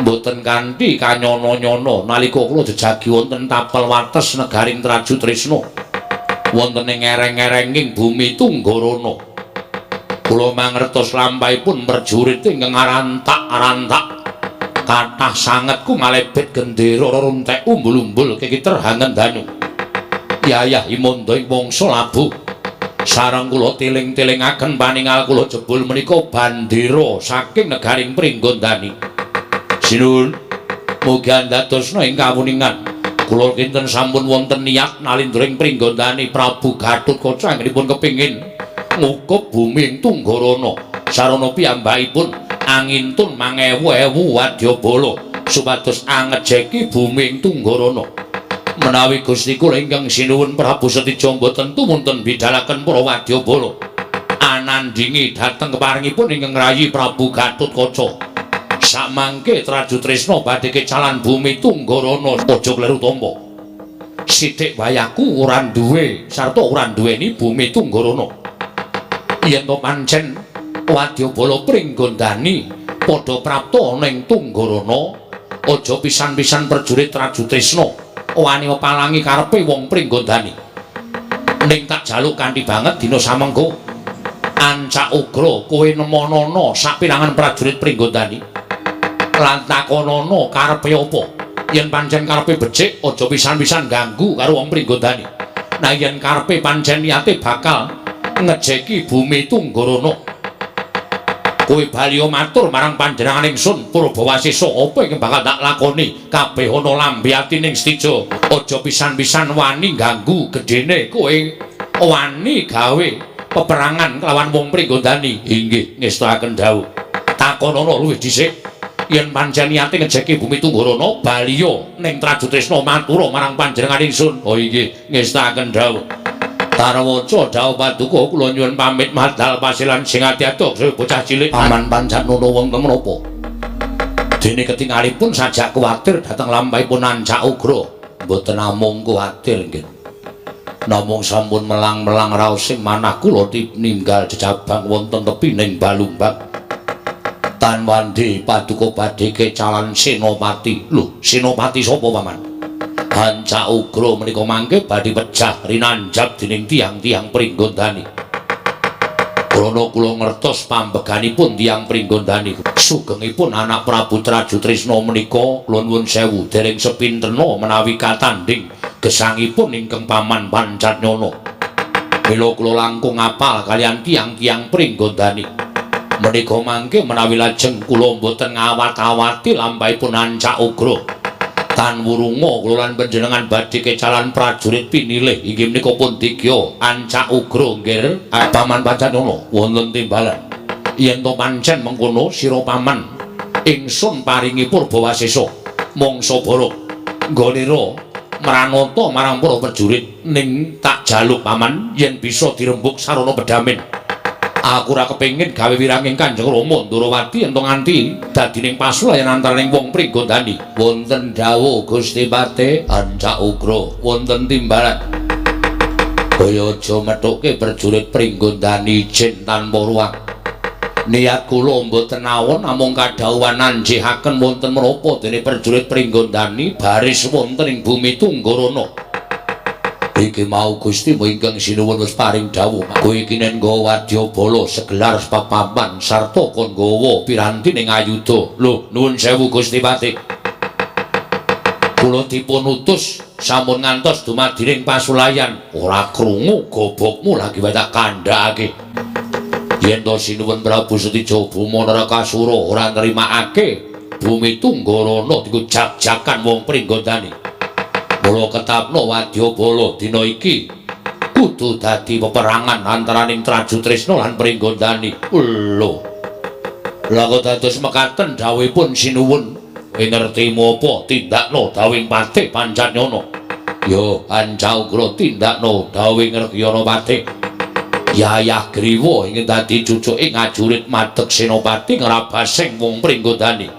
mboten kanthi kanyana-nyana nalika kula jejagi wonten tapel wates negaring Traju Trisna wonten ing ereng-erenging bumi Tunggarana kula mangertos lampahipun prajurit ingkang arantak-arantak kathah sanget ku malebet gendera runtek umbul-umbul kekiter hangendanu Yayah Imanda ing wangsa Labuh sareng kula tiling-tilingaken paningal kula jebul menika bandera saking negaring pringgondani sinuwun mugi andadosna ing kawuningan kula kinten sampun wonten niat nalindring pringgondani Prabu Gatotkaca anggenipun kepingin ngukup bumi ing Tunggarana sarana piyambakipun angintun mangewu-ewu wadyabala supados angejeki bumi ing Tunggarana menawi Gusti kula ingkang sinuwun Prabu Setija boten tumunten bidhalaken para wadyabala anandingi dhateng keparingipun ingkang rayi Prabu Gatotkaca samangke Traju Trisna badhe kecalan bumi Tunggarana aja kleru tampa sithik wayahku ora duwe sarta ora duweni bumi Tunggarana yen to pancen wadyabala pringgondani padha prapta ning Tunggarana aja pisan-pisan prajurit Traju Trisna wani palangi karepe wong pringgondani ning tak jaluk kanthi banget dina samengko Ancak Ugra kowe nemonana sapirangan prajurit pringgondani lan takonana karepe apa yen pancen karepe becik aja pisan-pisan ganggu karo wong pringgondani nah yen karepe pancen niate bakal ngejeki bumi Tunggarana kowe bali matur marang panjenengan ingsun Purbawasesa apa ingkang bakal tak lakoni kabeh ana lambe atining Setija aja pisan-pisan wani ganggu gedene kowe wani gawe peperangan kelawan wong pringgondani inggih ngestakaken dawuh takonana luwih dhisik yen pancen niate ngejeki Bumi Tunggurana baliya ning Trajutrisna matura marang panjenengan ingsun. Oh inggih ngestaken dawuh. Tarwaca dawuh paduka kula nyuwun pamit madhal pasilan sing ati-ati bocah cilik. Paman Pancatnana wonten menapa? Dene ketingalipun sajak kuwatir dhateng lampahipun Ancak Ugra. Mboten namung kuwatir nggih. Namung sampun melang-melang raos sing manah kula ninggal jejabang wonten tepining Balumbang. Tan wandhe paduka badhe kecalan Senopati. Lho, Senopati sapa paman? Ancak Ugra menika mangke badhe pejah rinanjab dening tiang-tiang Pringgondani. Krana kula ngertos pambeganipun tiang Pringgondani. Sugengipun anak Prabu Trajutrisna menika kula nuwun sewu dereng sepinterna menawi katanding gesangipun ingkang paman Pancatnyana. Mila kula langkung apal kalian tiang-tiang Pringgondani. Menika mangke menawi lajeng kula mboten ngawat-awati lampahipun Ancak Ugra. Tan wurunga kula lan panjenengan badhe kecalan prajurit pinilih inggih menika pun digya Ancak Ugra nggih paman Pancatnyana wonten timbalan. Yen to pancen mengkono sira paman ingsun paringi Purbawasesa mangsa bara nggonira mranata marang para prajurit ning tak jaluk paman yen bisa dirembuk sarana pedamen. Aku ora kepengin gawe wiranging Kanjeng Rama Ndrawati ento nganti dadining pasulayan antaraning wong Pringgondani. Wonten dawuh Gusti Pate Ancak Ugra wonten timbalan. Kaya aja methuke prajurit Pringgondani ijin tanpa ruang. Niat kula mboten nawon namung kadhawuhan nanjihaken wonten menapa dene prajurit Pringgondani baris wonten ing Bumi Tunggurana. Iki mau Gusti ingkang sinuwun wis paring dawuh. Kowe iki nen nggawa wadyabala segelar papaman sarta kon nggawa piranti ning ayuda. Lho, nuwun sewu Gusti Pati. Kula dipun utus sampun ngantos dumadining pasulayan. Ora krungu gobokmu lagi wae tak kandhakake. Yen to sinuwun Prabu Setija Buma Narakasura ora nrimakake Bumi Tunggurana diku jak-jakan wong Pringgondani. Mula ketapno wadyabala dina iki kudu dadi peperangan antaraning Trajutrisna lan Pringgondani. Lho. Lah kok dados mekaten dawuhipun sinuwun ngerti apa tindakno dawuhing Patih Pancatnyana. Ya Ancak Ugra tindakno dawuhing Ngergyana Patih. Yayah Griwa ingkang dadi cucuking ngajurit madeg Senopati ngrabasing wong Pringgondani.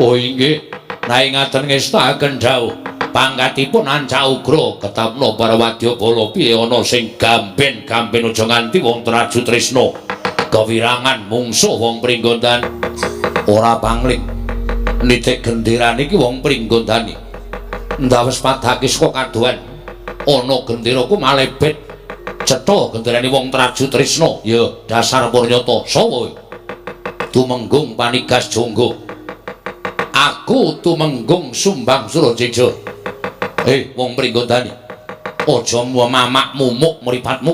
Oh inggih, naing ngaten ngestaken dawuh. Pangkatipun Ancak Ugra ketapno para wadyabala piye ana sing gamben-gamben aja nganti wong Trajutrisna kewirangan mungsuh wong Pringgondani. Ora pangling nitik gendera niki wong Pringgondani. Ndawes padhake saka kadohan ana genderaku malebet cetha genderane wong Trajutrisna. Ya dasar Purnyata sapa kowe? Tumenggung Panigas Jonggo. Aku Tumenggung Sumbang Surajeja. Wong Pringgondani, aja mamak mumuk mripatmu.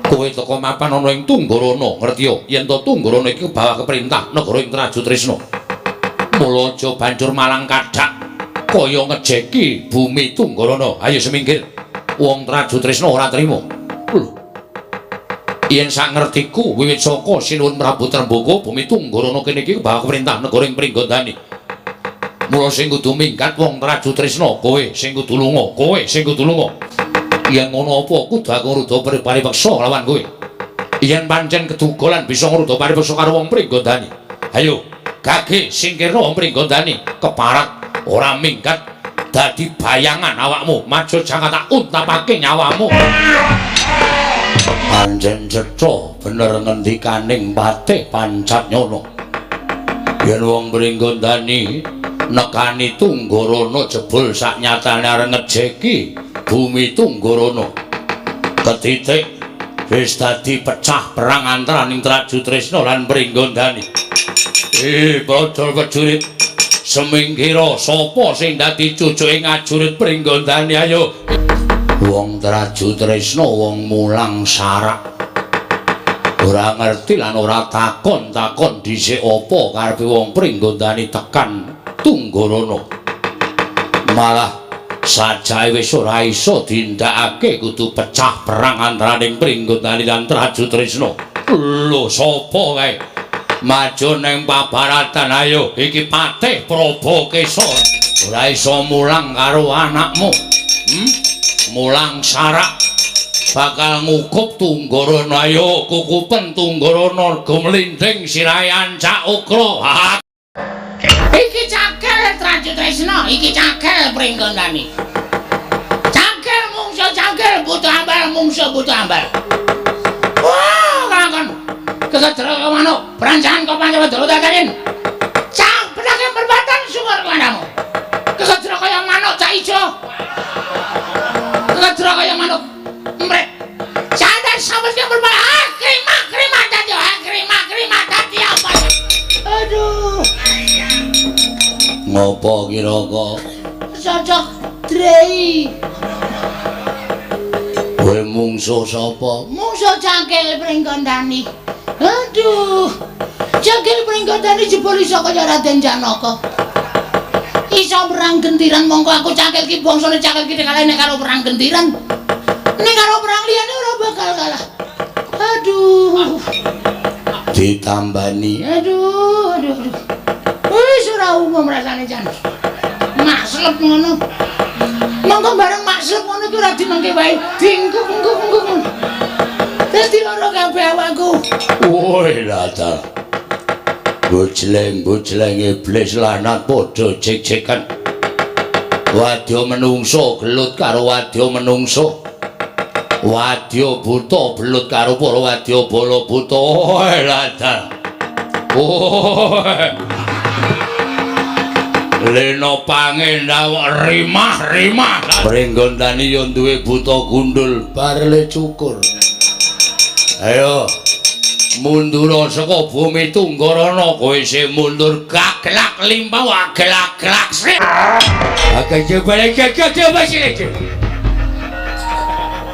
Kowe teka mapan ana ing Tunggurana, ngerti ya? Yen to Tunggurana iki bawah keperintah negara ing Trajutrisna. Mula aja banjur malang kadhak kaya ngejeki Bumi Tunggurana. Ayo semingkir. Wong Trajutrisna ora trima. Lho. Yen sak ngertiku wiwit saka Sinuwun Prabu Trembaka Bumi Tunggurana kene iki bawah keperintah negara ing Pringgondani. Mula sing kudu minggat wong Trajutrisna, kowe sing kudu lunga, kowe sing kudu lunga. Yen ngono apa kudu aku ngruda paripeksa lawan kowe. Yen pancen kedugolan bisa ngruda paripeksa karo wong Pringgondani. Ayo, gage singkirna wong Pringgondani, keparat ora minggat dadi bayangan awakmu, maju jangan tak untapake nyawamu. Pancen cetha bener ngendikaning Patih Pancatnyana. Yen wong Pringgondani nekani Tunggurana jebul saknyatane arep ngejeki Bumi Tunggurana. Ketitik wis dadi pecah perang antaraning Trajutrisna lan Pringgondani. Prajurit semingkira sapa sing dadi cucuke ngajurit Pringgondani? Ayo. Wong Trajutrisna wong mulang sarak. Ora ngerti lan ora takon-takon dhisik apa karepe wong Pringgondani tekan Tunggurana. Malah sajae wis ora iso dindakake kudu pecah perang antaraning Pringgondani lan Trajutrisna. Lho sapa kae maju ning pabaratan ayo iki Patih Probakesa ora iso mulang karo anakmu mulang sarak bakal ngukup Tunggorana ayo kukupen Tunggorana gumlinding sirahe ancak ukra iki cakil Trajutresna iki cakil Pringgondani cakil mungsuh cakil butuh ambal mungsuh butuh ambal wah kakon kesedra manuk perancangan kau Pancawa dulu takarin cak pedagang berbatan sumur kelandamu kesedra kaya manuk cak ijo kesedra kaya manuk mrek sadar sampai yang berbatan krima tadi krima tadi apa aduh ngopo kira kok cocok drei kowe mungsuh sapa mungsuh Cakil Pringgondani aduh Cakil Pringgondani jebul iso kaya Raden Janaka iso perang gentiran mongko aku Cakil ki bangsane Cakil ki kalane karo perang gentiran nek karo perang liyane ora bakal kalah aduh ditambani aduh wis ora umum rasane jan maslep ngono monggo bareng maslep ngono ki ora dimengke wae dingkuk dadi ora kabeh awakku woi latar bujleng iblis lanat padha cek-cekan wadya menungso gelut karo wadya menungso wadya buta belut karo para wadya bala buta woi latar Leno pangendawak rimah Pringgondani yo duwe buta gundul barle cukur ayo mundur saka bumi Tunggorana kowe sing mundur gaglak limbau aglak sik akeh jebale gagah masih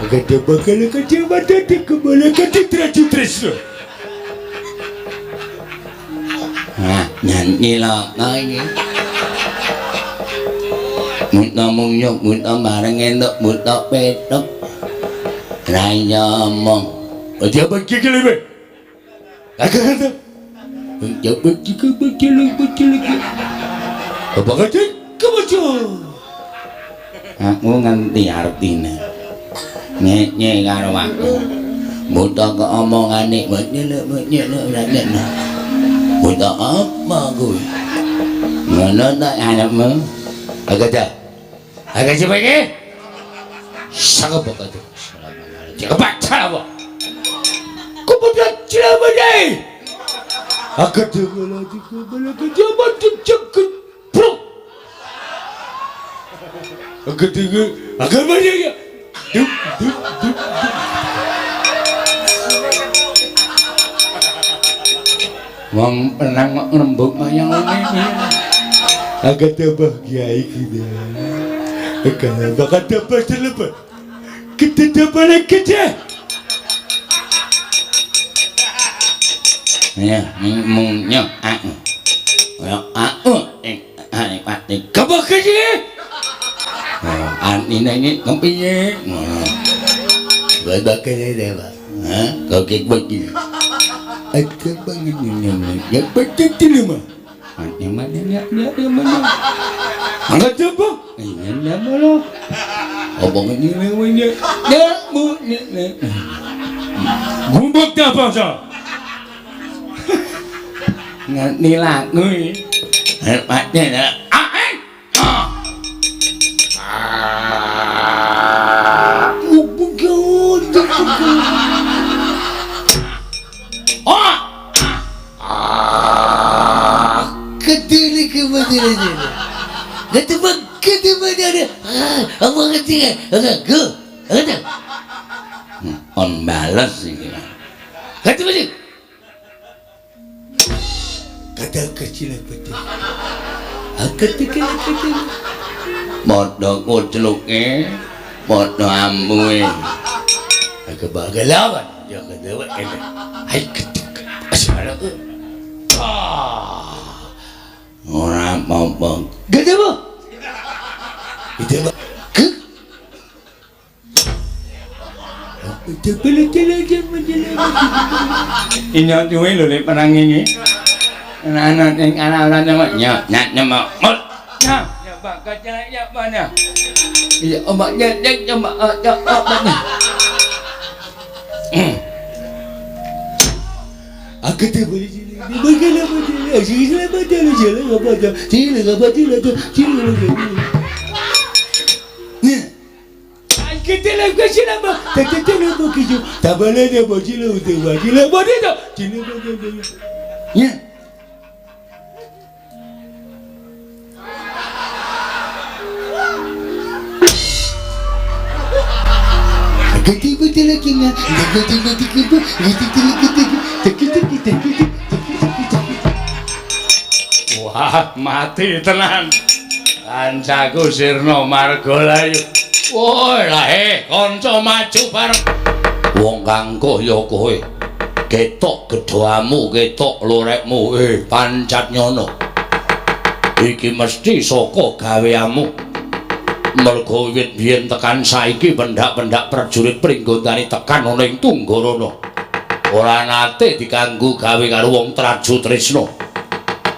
agak bakal kecewa dadi kembali ke Trajutresna nyanyi lah ini muta munyuk muta bareng endok muta petok raya mong dia bagi kelebe agak ada dia bagi lagi apa kata kebocor aku nganti artinya nye karo aku muta keomongane nyeluk muta apa gue ngono tak anakmu agak coba ini sangat bakal tuh jangan baca apa kemudian celama deh agak coba lagi jaman cekut bro agak banyak ya wong penang kok ngrembug mayang ngene agak bahagia kita agak bakal dapat selepas kita dapat kerja ya mungnya aku pati kabeh kerja ini kepiye bakal ada kau kek bagi ada banget ini ya betul terima mana angkat apa ini nama lo abang ini namanya kamu gumbak apa sah ngerti lagu hebatnya dah on balas ini kata balik kata kecil betul kecil modok uceluknya modok amui agak bagalawan jangan dewa ini hai ketik asyik orang mau gak ada itu ini yang tuh lo perang ini Ana ing ana namanya nyama. Ya Pak kaca ya mana? Ya omaknya nyama ya omaknya. Aku tak boleh jadi. Bagaimana boleh? Sila betul jalan apa dah? Sila apa sila tu? Sila apa? Nah, kita lagi ke sini apa? Tak apa kiju. Tak boleh dia buat sila untuk buat sila buat dia tu. Sila apa? Ya. Ganti betul lagi ngah. Wah, mati tenan. Kancaku Sirna Margalayu. Woi, lae, kanca maju bareng. Wong kang kaya kowe. Ketok gedhamu, ketok lorekmu, Pancatnyana. Iki mesti saka gaweanmu. Mergo wiwit biyen tekan saiki pendak-pendak prajurit Pringgondani tekan ana ing Tunggarana. Ora nate dikanggo gawe karo wong Traju Trisna.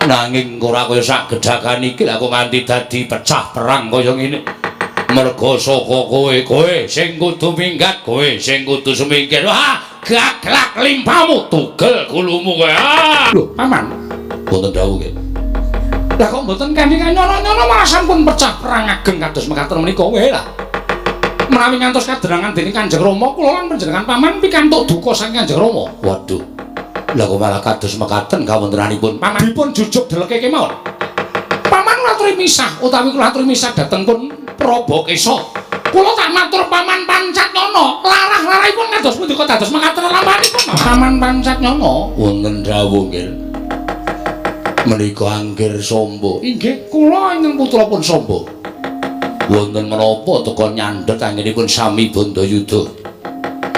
Nanging ora kaya sak gedhagan iki lha kok nganti dadi pecah perang kaya ngene. Mergo saka kowe sing kudu minggat, kowe sing kudu semingkir. Wah, gaglak limpamu tugel kulumu kowe. Lho, Paman. Wonten dawuh nggih. Lah kok mboten kanthi nyono-nyono malah sampun pecah perang ageng kados mekaten menika wae lah. Menawi ngantos kaderangan dening Kanjeng Rama kula lan panjenengan paman pikantuk duka saking Kanjeng Rama. Waduh. Lah kok malah kados mekaten kawontenanipun paman dipun jujuk deleke kemawon. Paman ngaturi misah utawi kula aturi misah dhateng pun Prabakesa. Kula tak matur Paman Pancatnyana, larah-larahipun kados pundi kok dados mekaten lampahipun. Paman Pancatnyana wonten dawuh nggih. Menika anggir Samba. Inggih, kula ingkang putrapun Samba. Wonten menapa teka nyandhet anggenipun sami Bandayuda.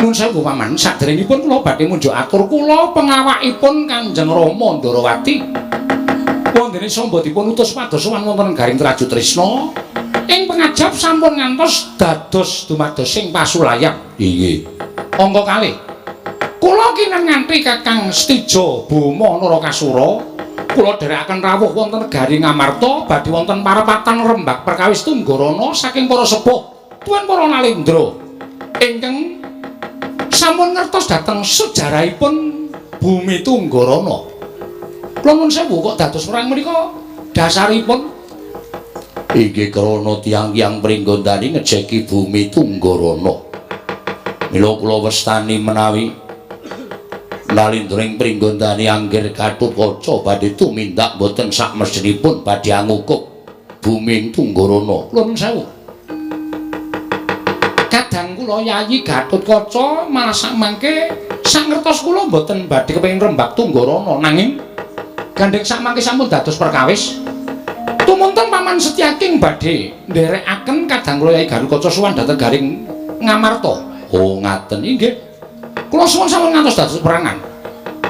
Nuwun sewu Paman, saderengipun kula badhe munjuk atur kula pengawakipun Kanjeng Rama Ndarawati. Wondene Samba dipun utus pados sowan wonten Garing Traju Trisna. Ing pengajap sampun ngantos dados dumados ing pasulayan. Inggih. Angka kalih. Kula kinenganti Kakang Stija Boma Narakasura. Kula dherekaken rawuh wonten Garing Amarta badhe wonten parapatan rembag perkawis Tunggarana saking para sepuh tuwin para nalendra ingkang sampun ngertos dhateng sejarahipun bumi Tunggarana. Kula nuwun sewu kok dados perang menika dasaripun inggih krana tiyang-tiyang Pringgondani ngejeki bumi Tunggarana. Mila kula wastani menawi Nalindring Pringgondani anggir Gatotkaca badhe tumindak boten sak mestinipun badhe angukuk bumi Tunggarana. Nuwun sewu. Kadang kula Yayi Gatotkaca malah sak mangke sak ngertos kula boten badhe kepengin rembag Tunggarana nanging gandeng sak mangke sampun dados perkawis. Tumunten Paman Setyaking badhe nderekaken kadang kula Yayi Gatotkaca sowan dhateng Garing Ngamarta. Oh ngaten inggih. Kula suwun sampun ngantos dados perangan.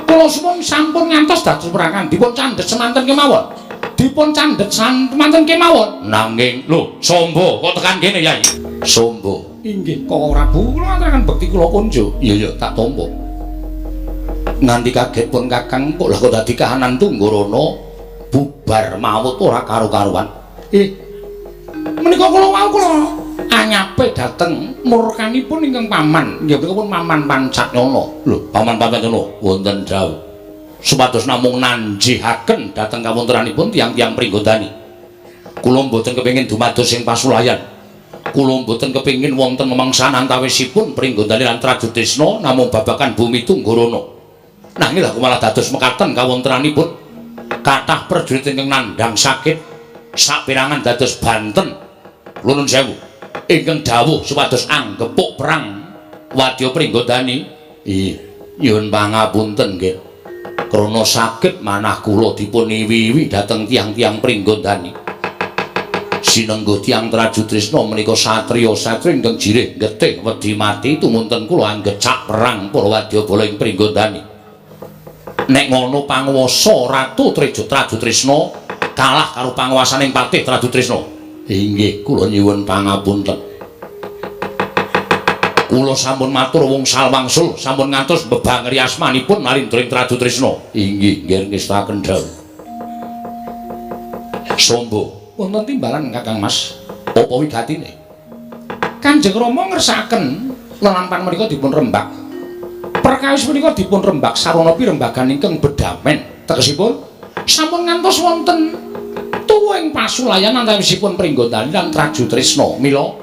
Kula suwun sampun ngantos dados perangan dipun candhet semanten kemawon. Dipun candhet semanten kemawon. Nanging lho, Samba kok tekan kene Yai? Samba. Inggih, Koko Prabu kula aturaken bekti kula kunjuk. Iya tak tampa. Nganti kaget pun Kakang kok lha kok dadi kahanan Tunggarana bubar maut ora karo-karuan. Menika kula wau kula anyape dhateng murkanipun ingkang paman nggih menika pun Paman Pancatnyana. Lho, Paman Pancatnyana wonten dawuh supados namung nanjihaken dhateng kawontenanipun tiyang-tiyang Pringgondani. Kula mboten kepengin dumados ing pasulayan. Kula mboten kepengin wonten memangsan antawisipun Pringgondani lan Traju Trisna namung babagan bumi Tunggarana. Nanging lha malah dados mekaten kawontenanipun kathah prajurit ingkang nandhang sakit saperangan dados banten. Kula nuwun sewu. Ingkang dawuh supados anggepuk perang wadya Pringgondani. Nyuwun pangapunten nggih. Krana saged manah kula dipun iwi-iwi dhateng tiyang-tiyang Pringgondani. Sinengguh tiyang Traju Trisna menika satriya-satri ingkang jirih getih wedi mati tumunten kula anggecak perang para wadyabala ing Pringgondani. Nek ngono panguwasa Ratu Traju Trisna kalah karo panguwasaning Patih Traju Trisna. Inggih, kula nyuwun pangapunten. Kula sampun matur wungsal wangsul, sampun ngantos bebangri asmanipun Nalindring Traju Trisna. Inggih, nggih ngestaken dawuh. Sombo. Wonten timbalan Kakang Mas. Apa wigatine? Kanjeng Rama ngersakaken lelampahan menika dipun rembak. Perkawis menika dipun rembak sarana pirembagan ingkang bedamen. Tegesipun sampun ngantos wonten tuwuhing pasulayan antawisipun Pringgondani lan Traju Trisna. Mila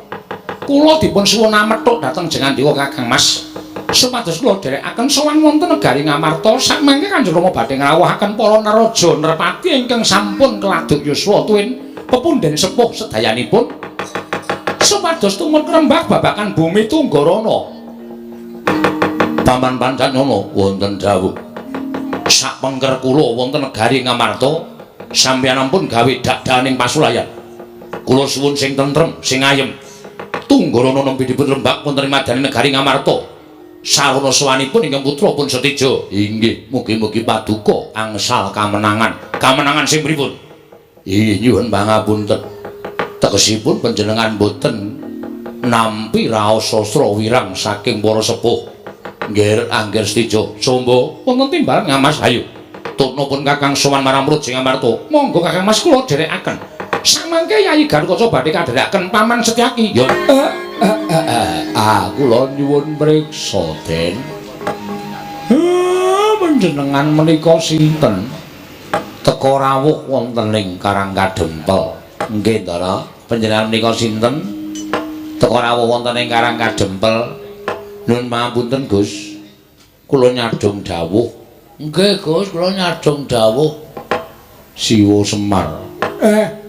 kula dipun suwun amethuk dhateng Jengandewa Kakang Mas. Supados kula dherekaken sowan wonten negari Ngamarta samangke Kanjeng Rama badhe ngrawuhaken para naraja nerpati ingkang sampun keladuk yuswa tuwin pepunden sepuh sedayanipun supados tumut rembak babakan bumi Tunggarana. Paman Pancanyana wonten dawuh. Sapengker kula wonten negari Ngamarta sampeyan ampun gawe dakdaning pasulayan. Kula suwun sing tentrem, sing ayem. Tunggarana nembe dipun rembak wonten madani negari Ngamarta. Sarana sawanipun ingkang putra pun Setija. Inggih, mugi-mugi paduka angsal kamenangan. Kamenangan sing pripun? Nyuwun pangapunten. Tegesipun panjenengan boten nampi raos sastra wirang saking para sepuh. Nggih, angger Setija. Sombo Wonten timbalan Ngamas. Ayo. Tutnupun Kakang sowan marang Mrut sing Ngamarta. Monggo Kakang Mas kula dherekaken. Samangke Yayi Garukaca badhe kadherekaken Paman Setyaki. Ya. Kula nyuwun priksa, Den. Panjenengan menika sinten? Teka rawuh wonten ing Karang Kadempel. Nggih, Ndara. Panjenengan menika sinten? Teka rawuh wonten ing Karang Kadempel. Nuwun pangapunten, Gus. Kula nyadhong dawuh. Nggih, Gus, kula nyadhong dawuh. Siwa Semar.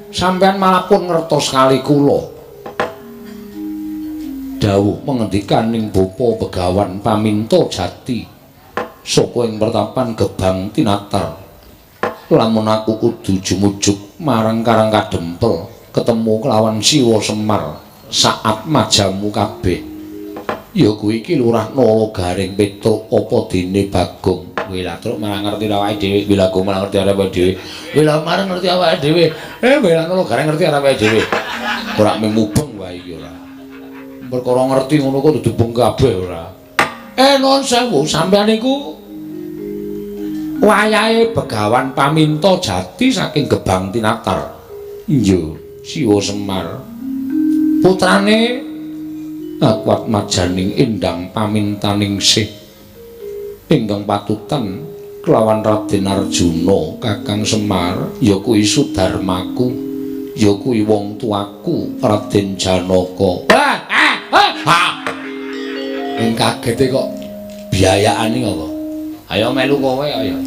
Sampeyan malah pun ngertos kali kula. Dawuh mengendikan ing bapa Begawan Paminta Jati saka ing pertapan Gebang Tinatar. Lamun aku kudu jumujuk marang Karang Kadempel ketemu kelawan Siwa Semar saat majamu kabeh. Ya kuwi iki Lurah Nala Garing Petruk apa dene Bagong. Wila truk malah ngerti awake dhewe. Wila go malah ngerti awake dhewe. Wila marang ngerti awake dhewe. Wila Nala Garing ngerti awake dhewe. Ora mubeng wae iki ora. Perkara ngerti ngono kok dudu beng kabeh ora. Nuwun sewu sampeyan iku wayahe Begawan Paminta Jati saking Gebang Tinatar. Iya, Siwa Semar. Putrane Akuat Majaning Endang Pamintaningsih ingkang patutan kelawan Raden Arjuna. Kakang Semar ya kuwi Sudarmaku, ya kuwi wong tuaku Raden Janaka. Ing kagete kok biayaane apa? Ayo melu kowe ayo.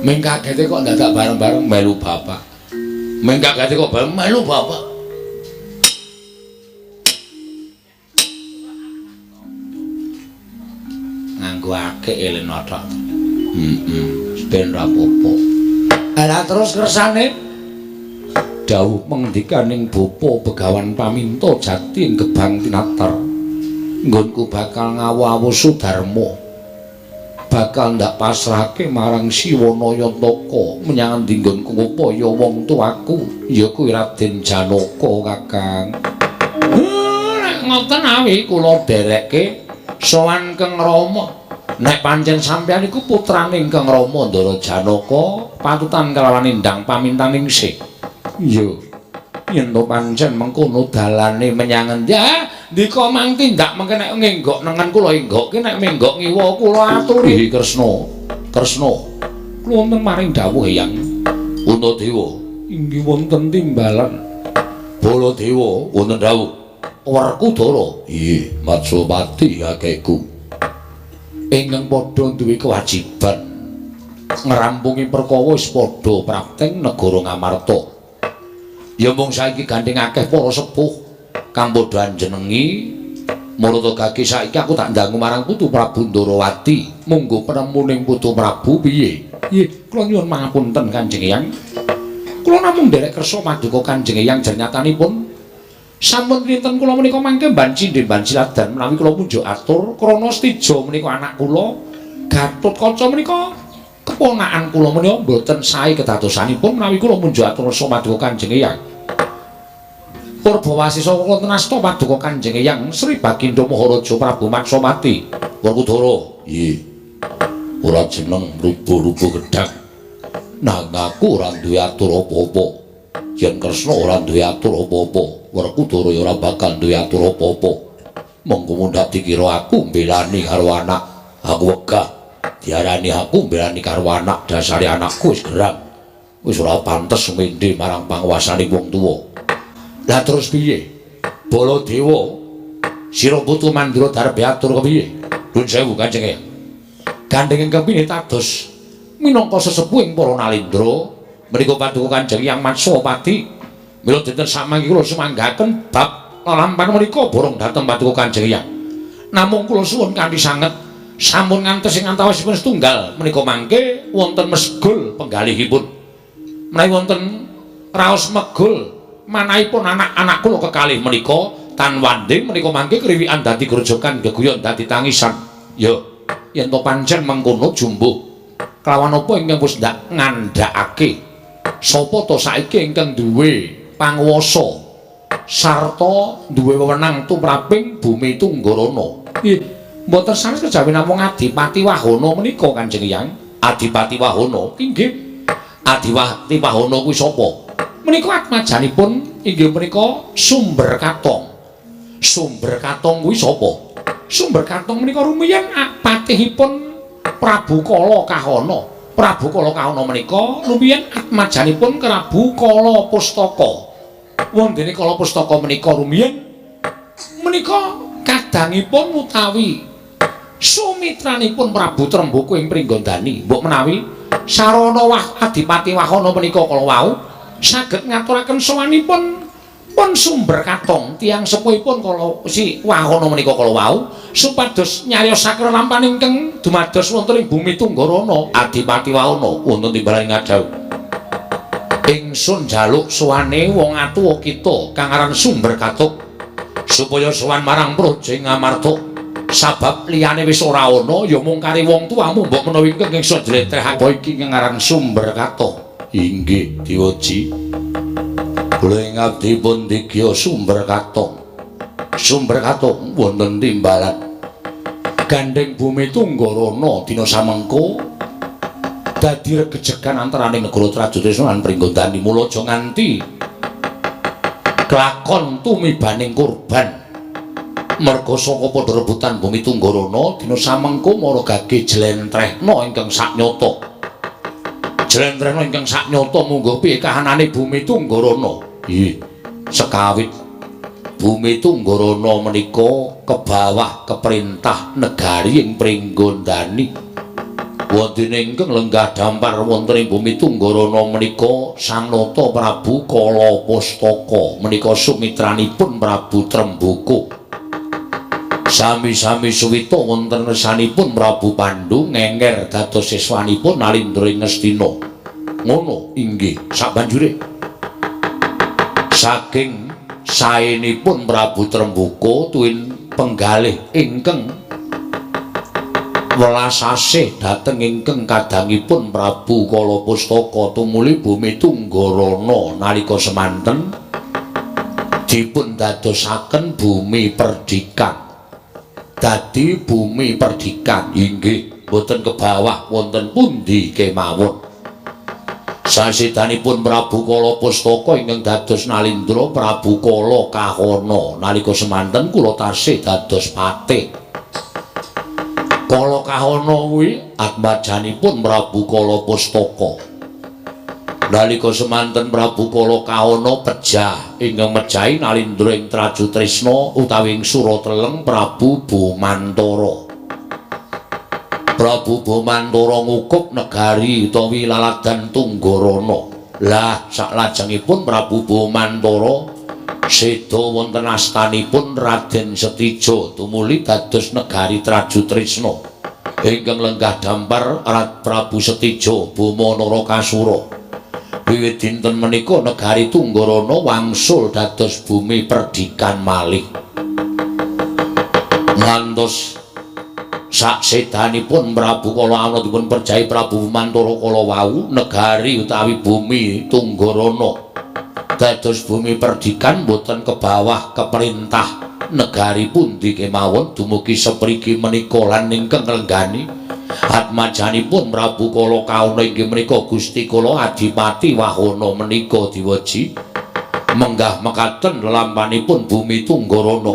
Ming kagete kok dadak bareng-bareng melu bapak. Ming kagete kok bareng melu bapak. Nganggo akeh elen otak. Ben rapopo. Lah terus kersane dawuh mengendikan ing bapa Begawan Paminta Jati ing Gebang Tinatar. Nggonku bakal ngawu-awu Sudarma. Bakal ndak pasrahke marang Siwa Nayantaka menyang endi nggonku upaya wong tuaku ya kuwi Raden Janaka, Kakang. Nek ngoten awi kula derekke sowan Kang Rama. Nek pancen sampeyan iku putrane Kang Rama Ndara Janaka, patutan kelawan Endang Pamintaningsih. Iya. Yen to pancen mengkono dalane menyang endi? Ndika mang tindak mengke nek ngenggok nengen kula enggokke nek menggok ngiwa kula aturi. Kresna. Kresna. Kula wonten maring dawuh Hyang Unadewa. inggih wonten timbalan. Baladewa wonten dawuh. Werkudara. Iya, Matsapati kakekku. Ingkang padha duwe kewajiban ngrampungi perkara wis padha praktek negara Ngamarta. Ya mung saiki gandeng akeh para sepuh kang padha anjenengi marata kaki saiki aku tak ndangu marang Putu Prabu Ndarawati. Monggo penemuning Putu Prabu piye? Nggih, kula nyuwun pangapunten Kanjeng Hyang. Kula namung nderek kersa paduka Kanjeng Hyang jernyatanipun. Sampun pinten kula menika mangke banci nggih banci ladan menawi kula punjuk atur krana Setija menika anak kula. Gatotkaca menika keponakan kula menika mboten sae kedadosanipun menawi kula punjuk atur kersa paduka Kanjeng Hyang. Purbawasisa wonten asta paduka Kanjeng Hyang Sri Bagindo Maharaja Prabu Maksumati. Werkudara. Nggih. Ora jeneng rupa-rupa gedhang. Nang aku ora duwe atur apa-apa. yen Kresna ora duwe atur apa-apa, Werkudara ya ora bakal duwe atur apa-apa. Monggo mundhak dikira aku mbelani karo anak, aku wegah diarani aku mbelani karo anak, dasare anakku wis gerang. Wis ora pantes mendhe marang panguwasane wong tuwa. Lah terus piye? Baladewa sira putu Mandura Darbe atur kepiye? Nuwun sewu Kanjeng Eyang. Gandeng ingkang pinitados minangka sesepuhing para Nalindra menika paduka Kanjeng Hyang Matsapati mila dinten samangke kula sumanggaken bab lampahan menika borong dhateng paduka Kanjeng Hyang. Namung kula suwun kanthi sanget sampun ngantos ing antawisipun setunggal menika mangke wonten mesgul penggalihipun. Menawi wonten raos megul manahipun anak-anak kula kekalih menika tan wanding menika mangke kriwikan dadi grojogan geguyon dadi tangisan. Ya, yen to pancen mengkono jumbuh kelawan apa ingkang wis ndak ngandhakake sapa to saiki ingkang duwe panguwasa sarta duwe wewenang tumraping bumi Tunggarana. Nggih, mboten sanes kejawi namung Adipati Wahana menika Kanjeng Hyang. Adipati Wahana inggih. Adipati Wahana kuwi sapa? Menika atmajanipun inggih menika Sumber Katong. Sumber Katong kuwi sapa? Sumber Katong menika rumiyin patihipun Prabu Kala Kahana. Prabu Kala Kahana menika rumiyin atmajanipun Prabu Kala Pustaka. Wondene Kala Pustaka menika rumiyin menika kadangipun utawi sumitranipun Prabu Tremboko ing Pringgondani. Mbok menawi sarana Adipati Wahana menika kala wau saged ngaturaken sowanipun pun Sumber Katong tiyang sepuhipun kala si Wahana menika kala wau supados nyariosaken lampahan ingkang dumados wonten ing bumi Tunggarana. Adipati Wahana wonten timbalan ngadhau ingsun njaluk suwane wong atuwa kita kang aran Sumber Katong supaya sowan marang Praja Ngamarta sabab liyane wis ora ana ya mung kari wong tuamu mbok menawa ingkang ingsun jletrehake iki kang aran Sumber Katong. Inggih Diwaji. Kula ing abdipun digya Sumber Katong. Sumber Katong wonten timbalan gandeng bumi Tunggarana dina samengko dadi regejegan antaraning negara Trajutrisna lan Pringgondani. Mula aja nganti kelakon tumibaning kurban merga saka padha rebutan bumi Tunggarana dina samengko mara gage jlentrehna ingkang saknyata. Jlentrehna ingkang saknyata mungguh piye kahanane bumi Tunggarana. Nggih, sekawit bumi Tunggarana menika kebawah keperintah negari ing Pringgondani. Wonten ingkang lenggah dampar wonten ing bumi Tunggarana menika Sang Nata Prabu Kala Pustaka menika sumitranipun Prabu Tremboko. Sami-sami suwita wonten resanipun Prabu Pandhu ngenger dados siswanipun Nalindra ing Ngastina. Ngono inggih sabanjure saking saenipun Prabu Tremboko tuwin penggalih ingkang welas asih dhateng ingkang kadangipun Prabu Kala Pustaka tumuli bumi Tunggarana nalika semanten dipun dadosaken bumi perdikan. Dadi bumi perdikan inggih boten kebawah wonten pundi kemawon. Sasedanipun Prabu Kala Pustaka ingkang dados Nalindra Prabu Kala Kahana nalika semanten kula tasih dados patih. Kala Kahana kuwi atmajanipun Prabu Kala Pustaka. Nalika semanten Prabu Kala Kahana pejah ingkang mejahi Nalindra ing Trajutrisna utawi ing Surateleng Prabu Bomantara. Prabu Bomantara ngukup negari utawi laladan Tunggarana. Lah saklajengipun Prabu Bomantara seda wonten astanipun Raden Setija tumuli dados negari Trajutrisna. Ingkang lenggah dampar Prabu Setija Boma Narakasura. Wiwit dinten menika negari Tunggarana wangsul dados bumi perdikan malih. Ngantos saksedanipun Prabu Kala Ana dipun perjahi Prabu Bomantara kala wau negari utawi bumi Tunggarana dados bumi perdikan boten kebawah keperintah negari pundi kemawon dumugi sepriki menika lan ingkang nglenggani atmajanipun Prabu Kala Kauna inggih menika Gusti Kala Adipati Wahana menika diweji menggah mekaten lelampanipun Bumi Tunggarana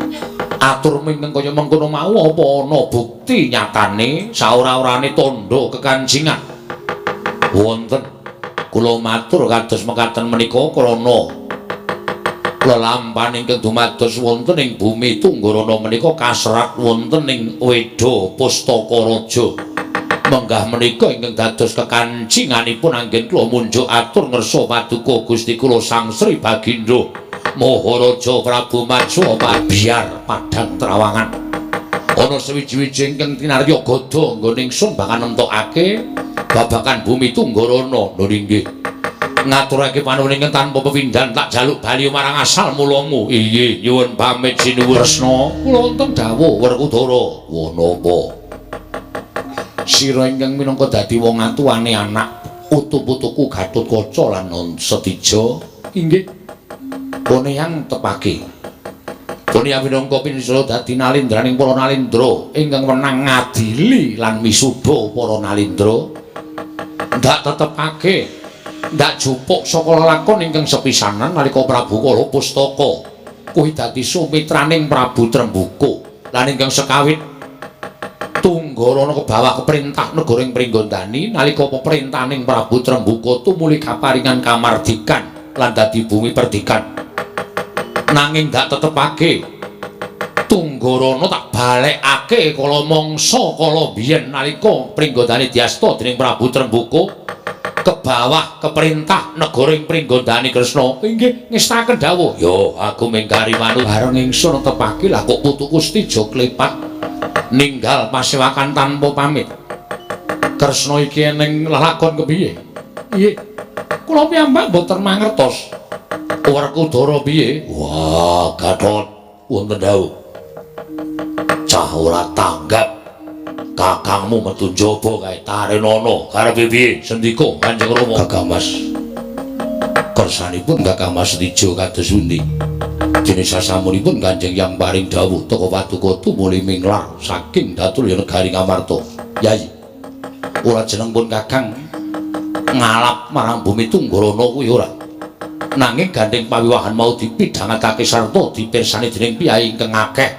atur mingkeng kaya mengkono mau apa ana bukti nyatane saora-orane tandha kekancingan wonten kula matur kados mekaten menika krana lelampan ingkang dumados wonten ing Bumi Tunggarana menika kaserat wonten ing Weda Pustaka Raja. Menggah menika ingkang dados kekancinganipun anggen kula munjuk atur ngersa paduka Gusti kula Sang Sri Bagindra Maharaja Prabu Matsya biar Padang Trawangan. Ana sewiji-wiji ingkang tinarya gada nggone ingsun bakal nentokake babagan Bumi Tunggarana lho inggih. Ngaturake panuwun ingkang tanpa pepindhan tak jaluk bali marang asal mulamu. Iye nyuwun pamit sinuwun Kresna. Kula wonten dawuh Werkudara. Wa napa? Sira ingkang minangka dadi wong atuwane anak utu-putuku Gatotkaca lan Setija inggih kone yang tepake. Kone yang minangka pinisra dadi nalindraning para nalindra ingkang wenang ngadili lan misuda para nalindra. Ndak tetepake ndak jupuk saka lelakon ingkang sepisanan nalika Prabu Kala Pustaka kuwi dadi sumitraning Prabu Trembuka lan ingkang sekawit Tunggarana kebawah keperintah negara ing Pringgondani nalika peperintahaning Prabu Trembuka tumuli kaparingan kamardikan lan dadi bumi perdikan nanging ndak tetepake Tunggarana tak balekake kala mangsa kala biyen nalika Pringgondani diasta dening Prabu Trembuka kebawah keperintah negara ing Pringgondani Kresna inggih ngestaken dawuh ya aku mengkari manut bareng ingsun tepake lah kok putuku Setija klepat ninggal pasewakan tanpa pamit. Kresna iki ning lelakon kepiye? Iye. Kula piyambak mboten mangertos. Werkudara piye? Wah, Gatot wonten dawuh. Cah ora tanggap kakangmu metu njaba kae tarenana karepe piye? Sendika Kanjeng Rama. Kakang Mas. Kersanipun Kakang Mas Setija kados pundi? Dene sasamunipun Kanjeng yang paring dawuh teka paduka tumuli minglar saking datul ya negari Ngamarta. Yai. Ora jeneng pun Kakang ngalap marang Bumi Tunggarana kuwi ora. Nanging gandeng pawiwahan mau dipidhangetake sarta dipirsani dening piyai ingkang akeh.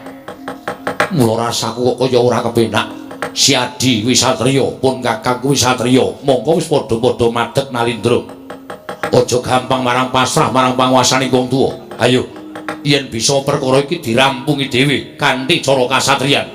Mula rasaku kok kaya ora kepenak. Si Adi Wisatriya pun Kakang Wisatriya mongko wis padha-padha madheg nalindra. Aja gampang marang pasrah marang panguwasaning wong tuwa. Ayo yen bisa perkara iki dirampungi dhewe kanthi cara kasatriyan